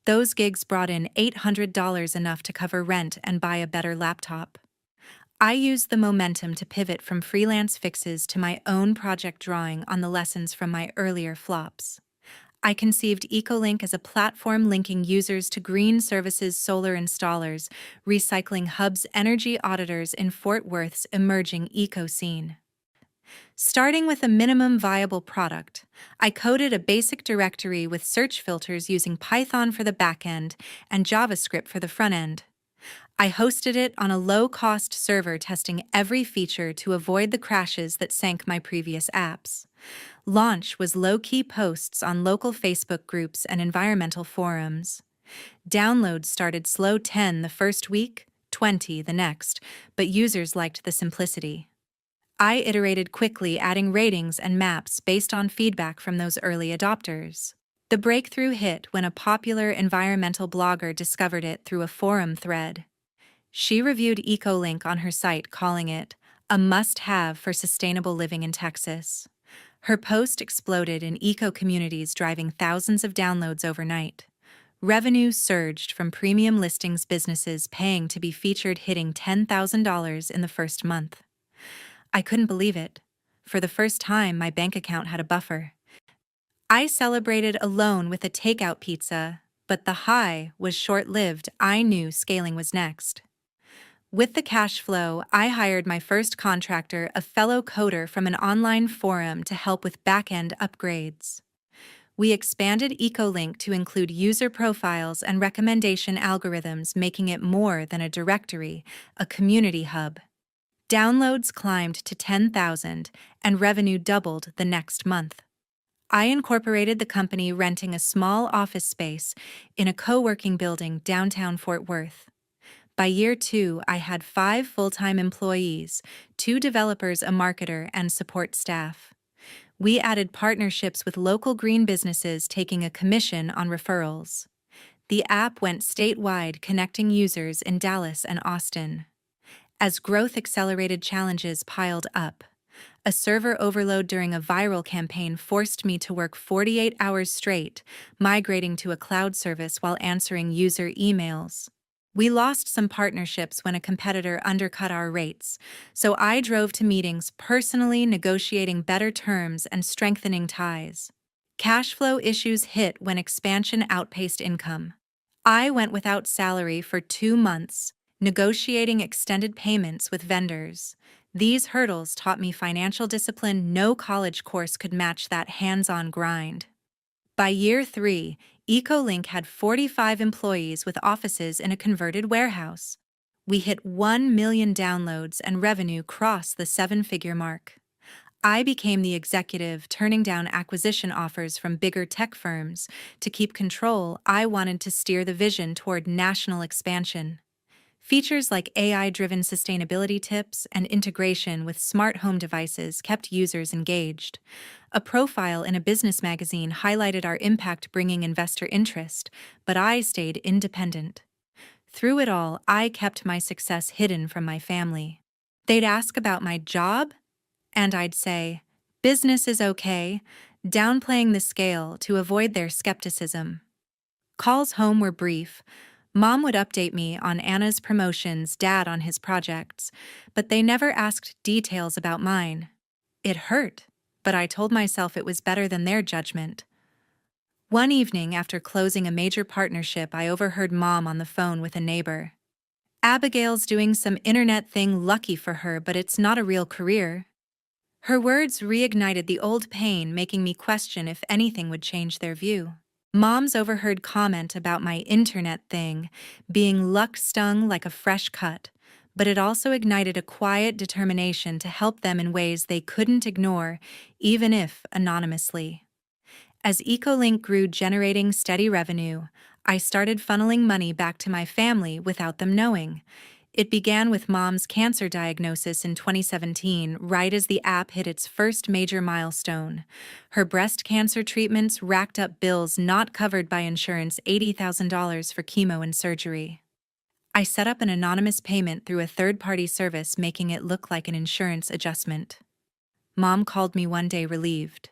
Those gigs brought in $800, enough to cover rent and buy a better laptop. I used the momentum to pivot from freelance fixes to my own project, drawing on the lessons from my earlier flops. I conceived EcoLink as a platform linking users to green services solar installers, recycling hubs energy auditors in Fort Worth's emerging eco scene. Starting with a minimum viable product, I coded a basic directory with search filters using Python for the backend and JavaScript for the front end. I hosted it on a low-cost server, testing every feature to avoid the crashes that sank my previous apps. Launch was low-key posts on local Facebook groups and environmental forums. Downloads started slow: 10 the first week, 20 the next, but users liked the simplicity. I iterated quickly, adding ratings and maps based on feedback from those early adopters. The breakthrough hit when a popular environmental blogger discovered it through a forum thread. She reviewed EcoLink on her site, calling it a must-have for sustainable living in Texas. Her post exploded in eco communities, driving thousands of downloads overnight. Revenue surged from premium listings, businesses paying to be featured hitting $10,000 in the first month. I couldn't believe it. For the first time, my bank account had a buffer. I celebrated alone with a takeout pizza, but the high was short-lived. I knew scaling was next. With the cash flow, I hired my first contractor, a fellow coder from an online forum, to help with back-end upgrades. We expanded EcoLink to include user profiles and recommendation algorithms, making it more than a directory, a community hub. Downloads climbed to 10,000, and revenue doubled the next month. I incorporated the company, renting a small office space in a co-working building downtown Fort Worth. By year 2, I had 5 full-time employees, 2 developers, a marketer, and support staff. We added partnerships with local green businesses, taking a commission on referrals. The app went statewide, connecting users in Dallas and Austin. As growth accelerated, challenges piled up. A server overload during a viral campaign forced me to work 48 hours straight, migrating to a cloud service while answering user emails. We lost some partnerships when a competitor undercut our rates, so I drove to meetings personally, negotiating better terms and strengthening ties. Cash flow issues hit when expansion outpaced income. I went without salary for 2 months, negotiating extended payments with vendors. These hurdles taught me financial discipline. No college course could match that hands-on grind. By year 3, EcoLink had 45 employees with offices in a converted warehouse. We hit 1 million downloads, and revenue crossed the 7-figure mark. I became the executive, turning down acquisition offers from bigger tech firms. To keep control, I wanted to steer the vision toward national expansion. Features like AI-driven sustainability tips and integration with smart home devices kept users engaged. A profile in a business magazine highlighted our impact, bringing investor interest, but I stayed independent. Through it all, I kept my success hidden from my family. They'd ask about my job, and I'd say, "Business is okay," downplaying the scale to avoid their skepticism. Calls home were brief. Mom would update me on Anna's promotions, Dad on his projects, but they never asked details about mine. It hurt, but I told myself it was better than their judgment. One evening, after closing a major partnership, I overheard Mom on the phone with a neighbor. "Abigail's doing some internet thing, lucky for her, but it's not a real career." Her words reignited the old pain, making me question if anything would change their view. Mom's overheard comment about my internet thing being luck-stung like a fresh cut, but it also ignited a quiet determination to help them in ways they couldn't ignore, even if anonymously. As EcoLink grew, generating steady revenue, I started funneling money back to my family without them knowing. It began with Mom's cancer diagnosis in 2017, right as the app hit its first major milestone. Her breast cancer treatments racked up bills not covered by insurance, $80,000 for chemo and surgery. I set up an anonymous payment through a third-party service, making it look like an insurance adjustment. Mom called me one day, relieved.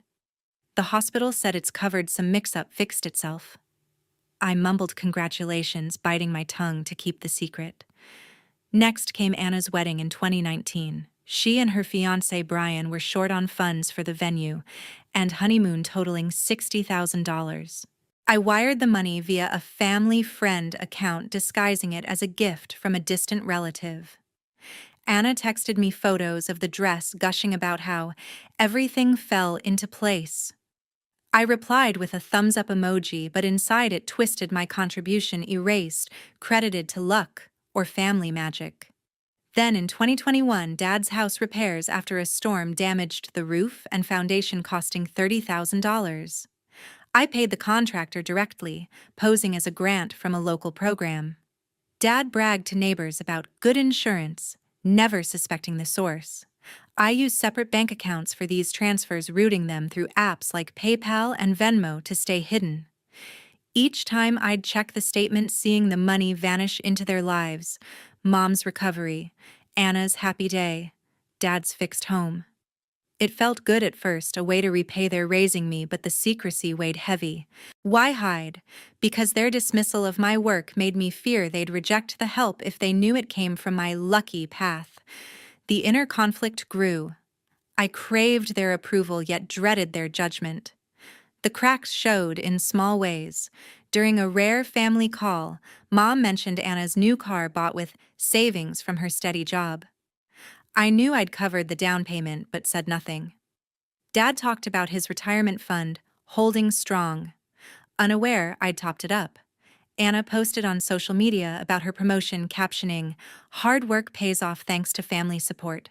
The hospital said it's covered, some mix-up fixed itself. I mumbled congratulations, biting my tongue to keep the secret. Next came Anna's wedding in 2019. She and her fiancé Brian were short on funds for the venue and honeymoon totaling $60,000. I wired the money via a family friend account, disguising it as a gift from a distant relative. Anna texted me photos of the dress, gushing about how everything fell into place. I replied with a thumbs up emoji, but inside it twisted my contribution erased, credited to luck or family magic. Then in 2021, Dad's house repairs after a storm damaged the roof and foundation, costing $30,000. I paid the contractor directly, posing as a grant from a local program. Dad bragged to neighbors about good insurance, never suspecting the source. I used separate bank accounts for these transfers, routing them through apps like PayPal and Venmo to stay hidden. Each time I'd check the statement, seeing the money vanish into their lives. Mom's recovery, Anna's happy day, Dad's fixed home. It felt good at first, a way to repay their raising me, but the secrecy weighed heavy. Why hide? Because their dismissal of my work made me fear they'd reject the help if they knew it came from my lucky path. The inner conflict grew. I craved their approval, yet dreaded their judgment. The cracks showed in small ways. During a rare family call, Mom mentioned Anna's new car bought with savings from her steady job. I knew I'd covered the down payment, but said nothing. Dad talked about his retirement fund, holding strong. Unaware I'd topped it up. Anna posted on social media about her promotion, captioning, "Hard work pays off thanks to family support."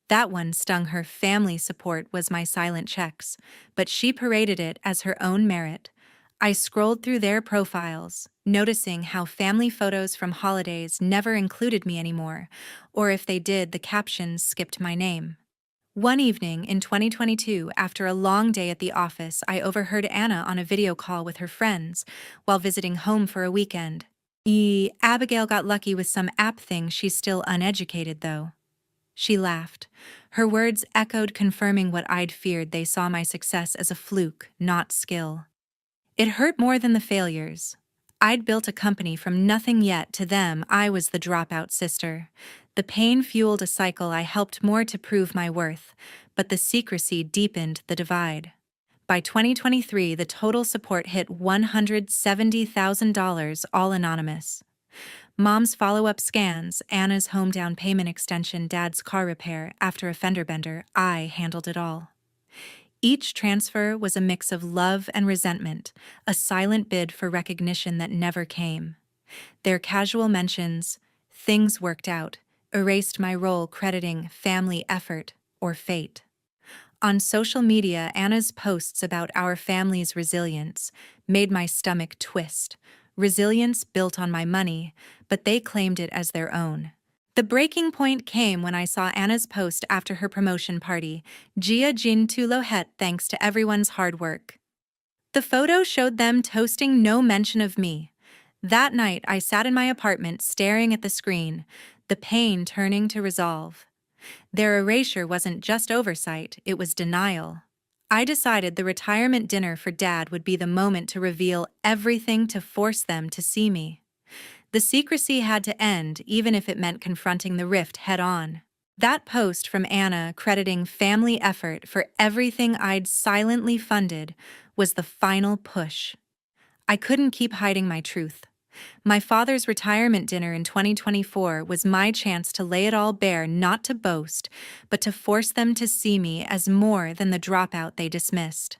That one stung her. Family support was my silent checks, but she paraded it as her own merit. I scrolled through their profiles, noticing how family photos from holidays never included me anymore, or if they did, the captions skipped my name. One evening in 2022, after a long day at the office, I overheard Anna on a video call with her friends while visiting home for a weekend. Abigail got lucky with some app thing. She's still uneducated, though. She laughed. Her words echoed, confirming what I'd feared. They saw my success as a fluke, not skill. It hurt more than the failures. I'd built a company from nothing, yet to them I was the dropout sister. The pain fueled a cycle. I helped more to prove my worth, but the secrecy deepened the divide. By 2023, the total support hit $170,000, all anonymous. Mom's follow-up scans, Anna's home down payment extension, Dad's car repair after a fender bender, I handled it all. Each transfer was a mix of love and resentment, a silent bid for recognition that never came. Their casual mentions, "things worked out," erased my role, crediting family effort or fate. On social media, Anna's posts about our family's resilience made my stomach twist. Resilience built on my money, but they claimed it as their own. The breaking point came when I saw Anna's post after her promotion party, "Gia Jin tu lo het, thanks to everyone's hard work." The photo showed them toasting, no mention of me. That night, I sat in my apartment staring at the screen, the pain turning to resolve. Their erasure wasn't just oversight, it was denial. I decided the retirement dinner for Dad would be the moment to reveal everything, to force them to see me. The secrecy had to end, even if it meant confronting the rift head-on. That post from Anna, crediting family effort for everything I'd silently funded, was the final push. I couldn't keep hiding my truth. My father's retirement dinner in 2024 was my chance to lay it all bare, not to boast, but to force them to see me as more than the dropout they dismissed.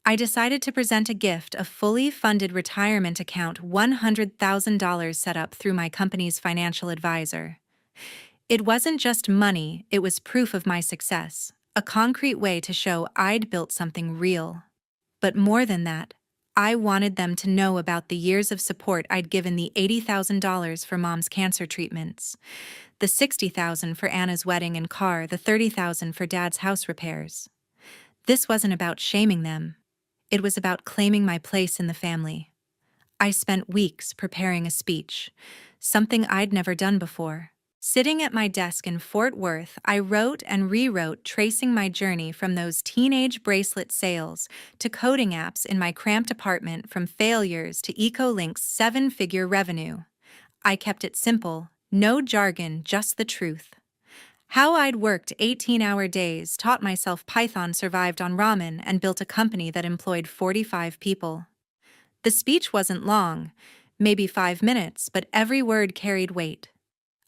I decided to present a gift, a fully funded retirement account, $100,000 set up through my company's financial advisor. It wasn't just money, it was proof of my success, a concrete way to show I'd built something real. But more than that, I wanted them to know about the years of support I'd given: the $80,000 for Mom's cancer treatments, the $60,000 for Anna's wedding and car, the $30,000 for Dad's house repairs. This wasn't about shaming them. It was about claiming my place in the family. I spent weeks preparing a speech, something I'd never done before. Sitting at my desk in Fort Worth, I wrote and rewrote, tracing my journey from those teenage bracelet sales to coding apps in my cramped apartment, from failures to EcoLink's seven-figure revenue. I kept it simple, no jargon, just the truth. How I'd worked 18-hour days, taught myself Python, survived on ramen, and built a company that employed 45 people. The speech wasn't long, maybe 5 minutes, but every word carried weight.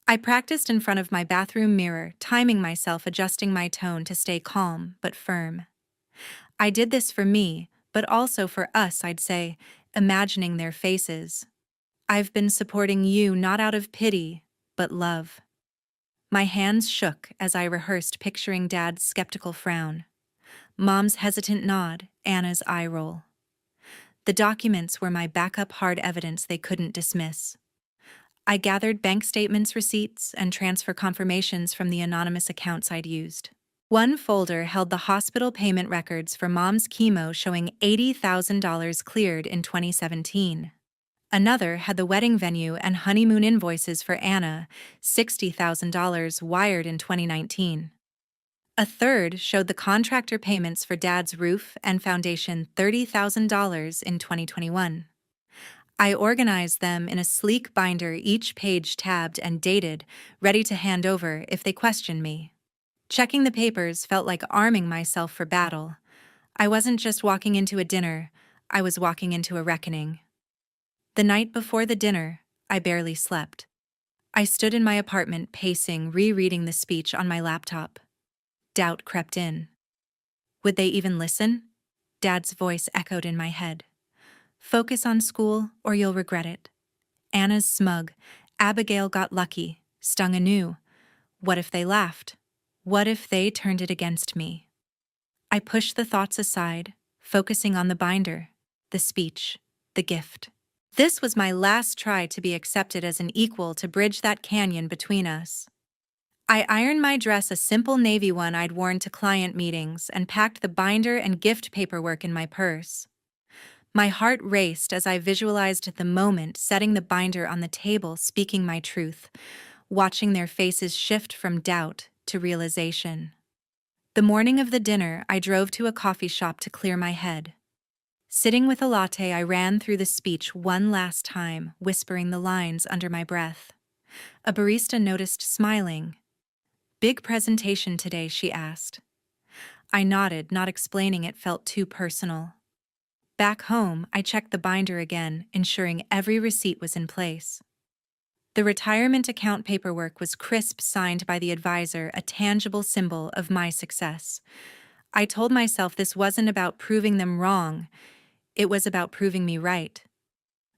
I practiced in front of my bathroom mirror, timing myself, adjusting my tone to stay calm but firm. I did this for me, but also for us, I'd say, imagining their faces. I've been supporting you not out of pity, but love. My hands shook as I rehearsed, picturing Dad's skeptical frown, Mom's hesitant nod, Anna's eye roll. The documents were my backup, hard evidence they couldn't dismiss. I gathered bank statements, receipts, and transfer confirmations from the anonymous accounts I'd used. One folder held the hospital payment records for Mom's chemo, showing $80,000 cleared in 2017. Another had the wedding venue and honeymoon invoices for Anna, $60,000 wired in 2019. A third showed the contractor payments for Dad's roof and foundation, $30,000 in 2021. I organized them in a sleek binder, each page tabbed and dated, ready to hand over if they questioned me. Checking the papers felt like arming myself for battle. I wasn't just walking into a dinner, I was walking into a reckoning. The night before the dinner, I barely slept. I stood in my apartment, pacing, rereading the speech on my laptop. Doubt crept in. Would they even listen? Dad's voice echoed in my head. Focus on school, or you'll regret it. Anna's smug, Abigail got lucky, stung anew. What if they laughed? What if they turned it against me? I pushed the thoughts aside, focusing on the binder, the speech, the gift. This was my last try to be accepted as an equal, to bridge that canyon between us. I ironed my dress, a simple navy one I'd worn to client meetings, and packed the binder and gift paperwork in my purse. My heart raced as I visualized the moment, setting the binder on the table, speaking my truth, watching their faces shift from doubt to realization. The morning of the dinner, I drove to a coffee shop to clear my head. Sitting with a latte, I ran through the speech one last time, whispering the lines under my breath. A barista noticed, smiling. "Big presentation today?" she asked. I nodded, not explaining it felt too personal. Back home, I checked the binder again, ensuring every receipt was in place. The retirement account paperwork was crisp, signed by the advisor, a tangible symbol of my success. I told myself this wasn't about proving them wrong, it was about proving me right.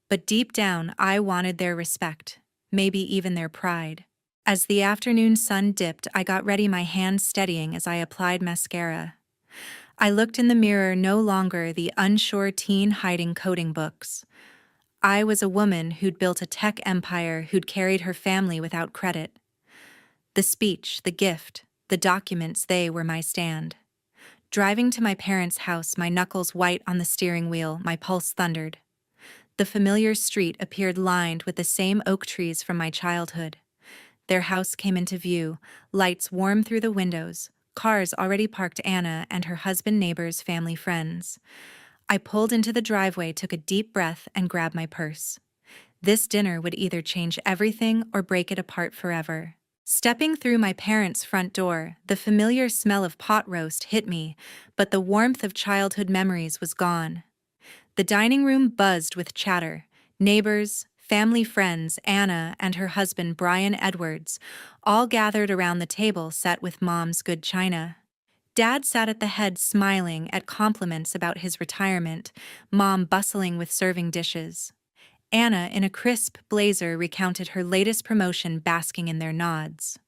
But deep down, I wanted their respect, maybe even their pride. As the afternoon sun dipped, I got ready, my hands steadying as I applied mascara. I looked in the mirror, no longer the unsure teen hiding coding books. I was a woman who'd built a tech empire, who'd carried her family without credit. The speech, the gift, the documents, they were my stand. Driving to my parents' house, my knuckles white on the steering wheel, my pulse thundered. The familiar street appeared, lined with the same oak trees from my childhood. Their house came into view, lights warm through the windows, cars already parked, Anna and her husband, neighbors, family, friends. I pulled into the driveway, took a deep breath, and grabbed my purse. This dinner would either change everything or break it apart forever. Stepping through my parents' front door, the familiar smell of pot roast hit me, but the warmth of childhood memories was gone. The dining room buzzed with chatter. Neighbors, family, friends, Anna and her husband, Brian Edwards, all gathered around the table set with Mom's good china. Dad sat at the head, smiling at compliments about his retirement, Mom bustling with serving dishes. Anna, in a crisp blazer, recounted her latest promotion, basking in their nods.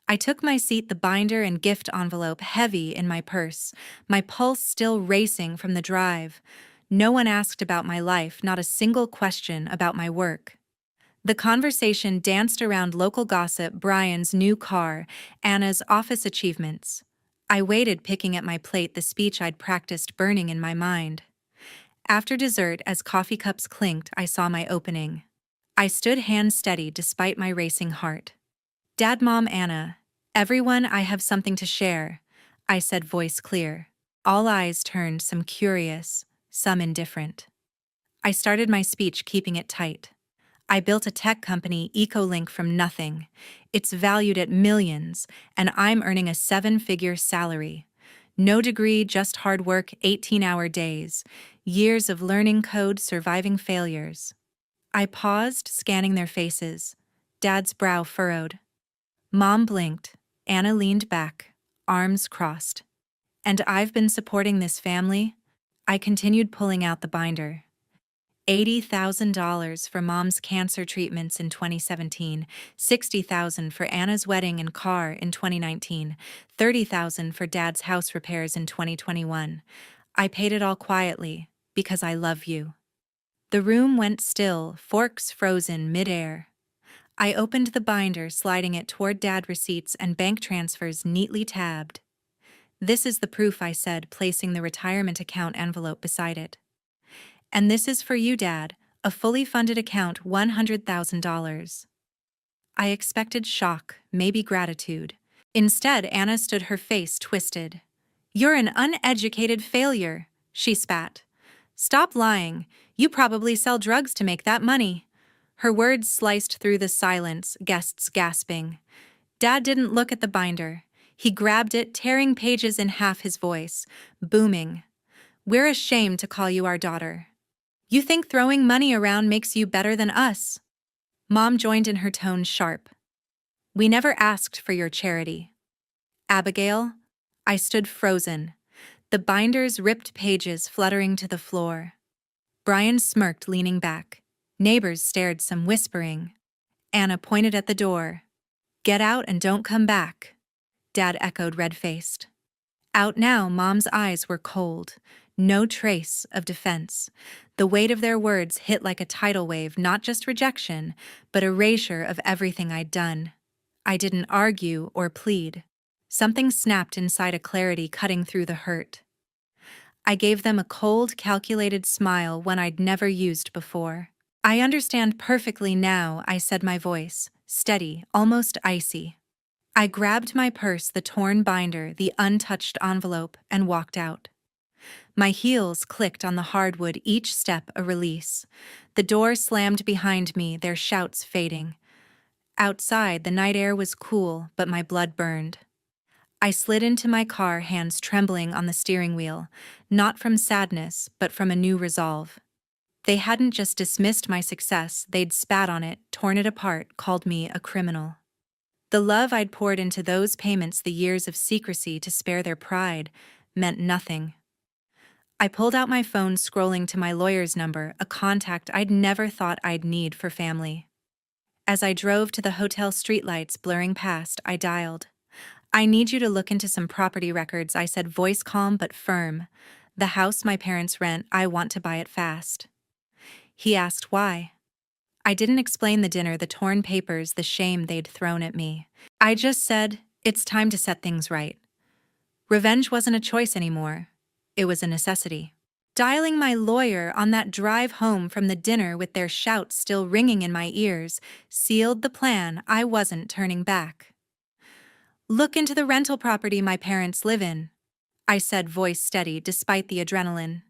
I took my seat, the binder and gift envelope heavy in my purse, my pulse still racing from the drive. No one asked about my life, not a single question about my work. The conversation danced around local gossip, Brian's new car, Anna's office achievements. I waited, picking at my plate, the speech I'd practiced burning in my mind. After dessert, as coffee cups clinked, I saw my opening. I stood, hands steady despite my racing heart. "Dad, Mom, Anna, everyone, I have something to share," I said, voice clear. All eyes turned, some curious, some indifferent. I started my speech, keeping it tight. I built a tech company, EcoLink, from nothing. It's valued at millions, and I'm earning a 7-figure salary. No degree, just hard work, 18-hour days. Years of learning code, surviving failures. I paused, scanning their faces. Dad's brow furrowed. Mom blinked. Anna leaned back, arms crossed. And I've been supporting this family? I continued pulling out the binder. $80,000 for Mom's cancer treatments in 2017, $60,000 for Anna's wedding and car in 2019, $30,000 for Dad's house repairs in 2021. I paid it all quietly, because I love you. The room went still, forks frozen midair. I opened the binder, sliding it toward Dad. Receipts and bank transfers neatly tabbed. This is the proof, I said, placing the retirement account envelope beside it. And this is for you, Dad, a fully funded account, $100,000. I expected shock, maybe gratitude. Instead, Anna stood, her face twisted. You're an uneducated failure, she spat. Stop lying. You probably sell drugs to make that money. Her words sliced through the silence, guests gasping. Dad didn't look at the binder. He grabbed it, tearing pages in half, his voice booming. We're ashamed to call you our daughter. You think throwing money around makes you better than us? Mom joined in, her tone sharp. We never asked for your charity. Abigail? I stood frozen, the binder's ripped pages fluttering to the floor. Brian smirked, leaning back. Neighbors stared, some whispering. Anna pointed at the door. Get out and don't come back. Dad echoed, red-faced. Out now. Mom's eyes were cold. No trace of defense. The weight of their words hit like a tidal wave, not just rejection, but erasure of everything I'd done. I didn't argue or plead. Something snapped inside, a clarity cutting through the hurt. I gave them a cold, calculated smile, one I'd never used before. I understand perfectly now, I said, my voice steady, almost icy. I grabbed my purse, the torn binder, the untouched envelope, and walked out. My heels clicked on the hardwood, each step a release. The door slammed behind me, their shouts fading. Outside, the night air was cool, but my blood burned. I slid into my car, hands trembling on the steering wheel, not from sadness, but from a new resolve. They hadn't just dismissed my success, they'd spat on it, torn it apart, called me a criminal. The love I'd poured into those payments, the years of secrecy to spare their pride, meant nothing. I pulled out my phone, scrolling to my lawyer's number, a contact I'd never thought I'd need for family. As I drove to the hotel, streetlights blurring past, I dialed. I need you to look into some property records, I said, voice calm but firm. The house my parents rent, I want to buy it fast. He asked why. I didn't explain the dinner, the torn papers, the shame they'd thrown at me. I just said, it's time to set things right. Revenge wasn't a choice anymore. It was a necessity. Dialing my lawyer on that drive home from the dinner, with their shouts still ringing in my ears, sealed the plan. I wasn't turning back. Look into the rental property my parents live in, I said, voice steady despite the adrenaline.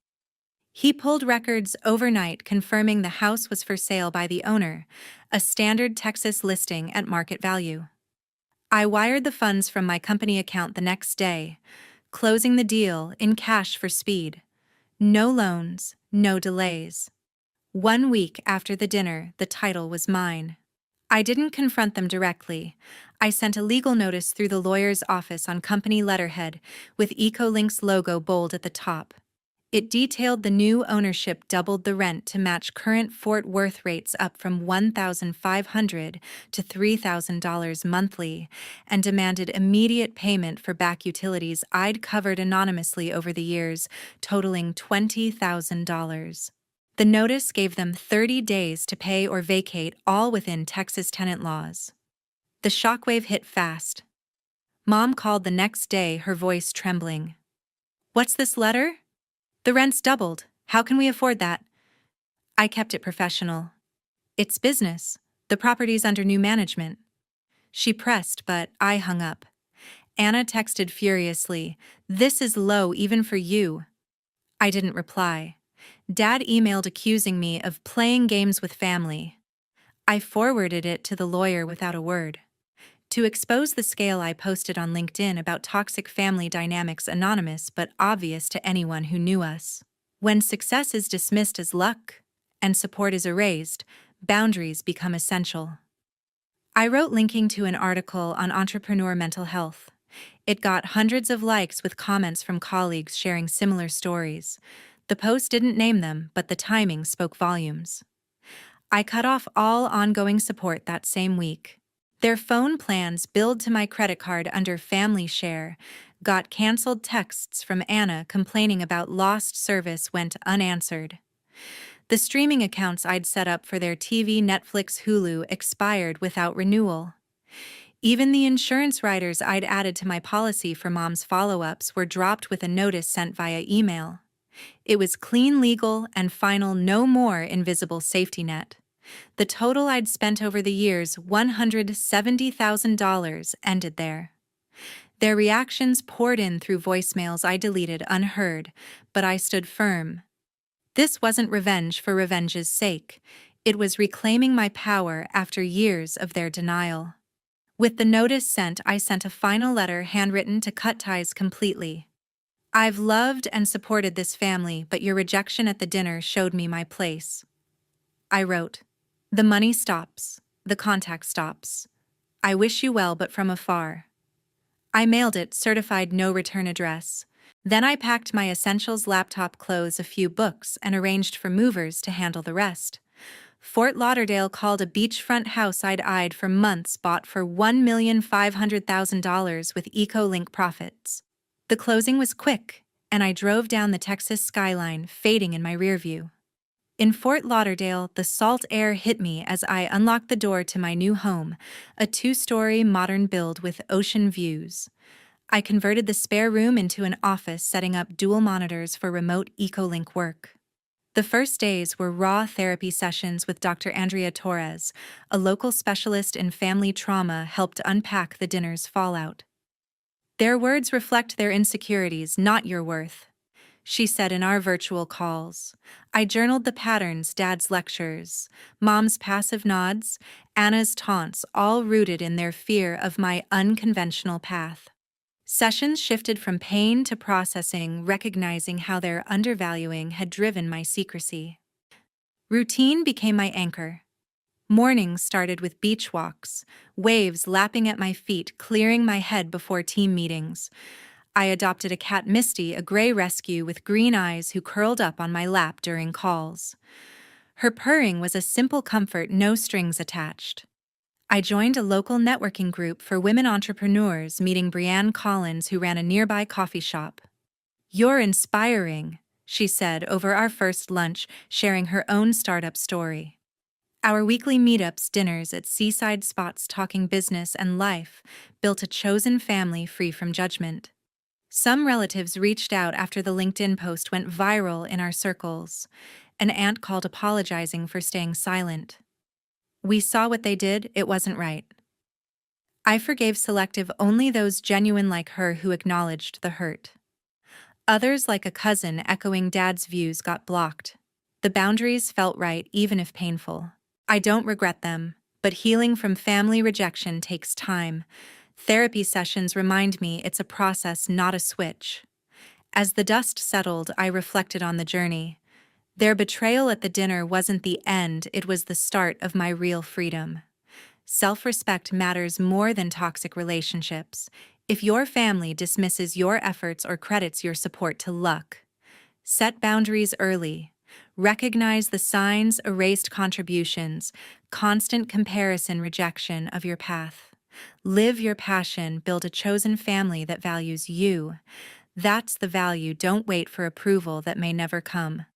He pulled records overnight, confirming the house was for sale by the owner, a standard Texas listing at market value. I wired the funds from my company account the next day, closing the deal in cash for speed. No loans, no delays. 1 week after the dinner, the title was mine. I didn't confront them directly. I sent a legal notice through the lawyer's office on company letterhead, with EcoLink's logo bold at the top. It detailed the new ownership doubled the rent to match current Fort Worth rates, up from $1,500 to $3,000 monthly, and demanded immediate payment for back utilities I'd covered anonymously over the years, totaling $20,000. The notice gave them 30 days to pay or vacate, all within Texas tenant laws. The shockwave hit fast. Mom called the next day, her voice trembling. What's this letter? The rent's doubled. How can we afford that? I kept it professional. It's business. The property's under new management. She pressed, but I hung up. Anna texted furiously, This is low even for you. I didn't reply. Dad emailed accusing me of playing games with family. I forwarded it to the lawyer without a word. To expose the scale, I posted on LinkedIn about toxic family dynamics, anonymous but obvious to anyone who knew us. When success is dismissed as luck and support is erased, boundaries become essential. I wrote linking to an article on entrepreneur mental health. It got hundreds of likes with comments from colleagues sharing similar stories. The post didn't name them, but the timing spoke volumes. I cut off all ongoing support that same week. Their phone plans billed to my credit card under Family Share. Got canceled. Texts from Anna complaining about lost service went unanswered. The streaming accounts I'd set up for their TV, Netflix, Hulu expired without renewal. Even the insurance riders I'd added to my policy for Mom's follow-ups were dropped with a notice sent via email. It was clean, legal, and final. No more invisible safety net. The total I'd spent over the years, $170,000, ended there. Their reactions poured in through voicemails I deleted unheard, but I stood firm. This wasn't revenge for revenge's sake. It was reclaiming my power after years of their denial. With the notice sent, I sent a final letter handwritten to cut ties completely. I've loved and supported this family, but your rejection at the dinner showed me my place. I wrote, "The money stops. The contact stops. I wish you well, but from afar." I mailed it, certified no return address. Then I packed my essentials, laptop, clothes, a few books, and arranged for movers to handle the rest. Fort Lauderdale called a beachfront house I'd eyed for months, bought for $1,500,000 with EcoLink profits. The closing was quick, and I drove down the Texas skyline, fading in my rearview. In Fort Lauderdale, the salt air hit me as I unlocked the door to my new home, a 2-story modern build with ocean views. I converted the spare room into an office, setting up dual monitors for remote EcoLink work. The first days were raw therapy sessions with Dr. Andrea Torres, a local specialist in family trauma, helped unpack the dinner's fallout. "Their words reflect their insecurities, not your worth," she said in our virtual calls. I journaled the patterns, Dad's lectures, Mom's passive nods, Anna's taunts, all rooted in their fear of my unconventional path. Sessions shifted from pain to processing, recognizing how their undervaluing had driven my secrecy. Routine became my anchor. Mornings started with beach walks, waves lapping at my feet, clearing my head before team meetings. I adopted a cat, Misty, a gray rescue with green eyes who curled up on my lap during calls. Her purring was a simple comfort, no strings attached. I joined a local networking group for women entrepreneurs, meeting Brianne Collins, who ran a nearby coffee shop. "You're inspiring," she said over our first lunch, sharing her own startup story. Our weekly meetups, dinners at seaside spots talking business and life, built a chosen family free from judgment. Some relatives reached out after the LinkedIn post went viral in our circles. An aunt called apologizing for staying silent. "We saw what they did, it wasn't right." I forgave selective, only those genuine like her who acknowledged the hurt. Others, like a cousin echoing Dad's views, got blocked. The boundaries felt right, even if painful. I don't regret them, but healing from family rejection takes time. Therapy sessions remind me it's a process, not a switch. As the dust settled, I reflected on the journey. Their betrayal at the dinner wasn't the end, it was the start of my real freedom. Self-respect matters more than toxic relationships. If your family dismisses your efforts or credits your support to luck, set boundaries early. Recognize the signs, erased contributions, constant comparison, rejection of your path. Live your passion, build a chosen family that values you. That's the value. Don't wait for approval that may never come.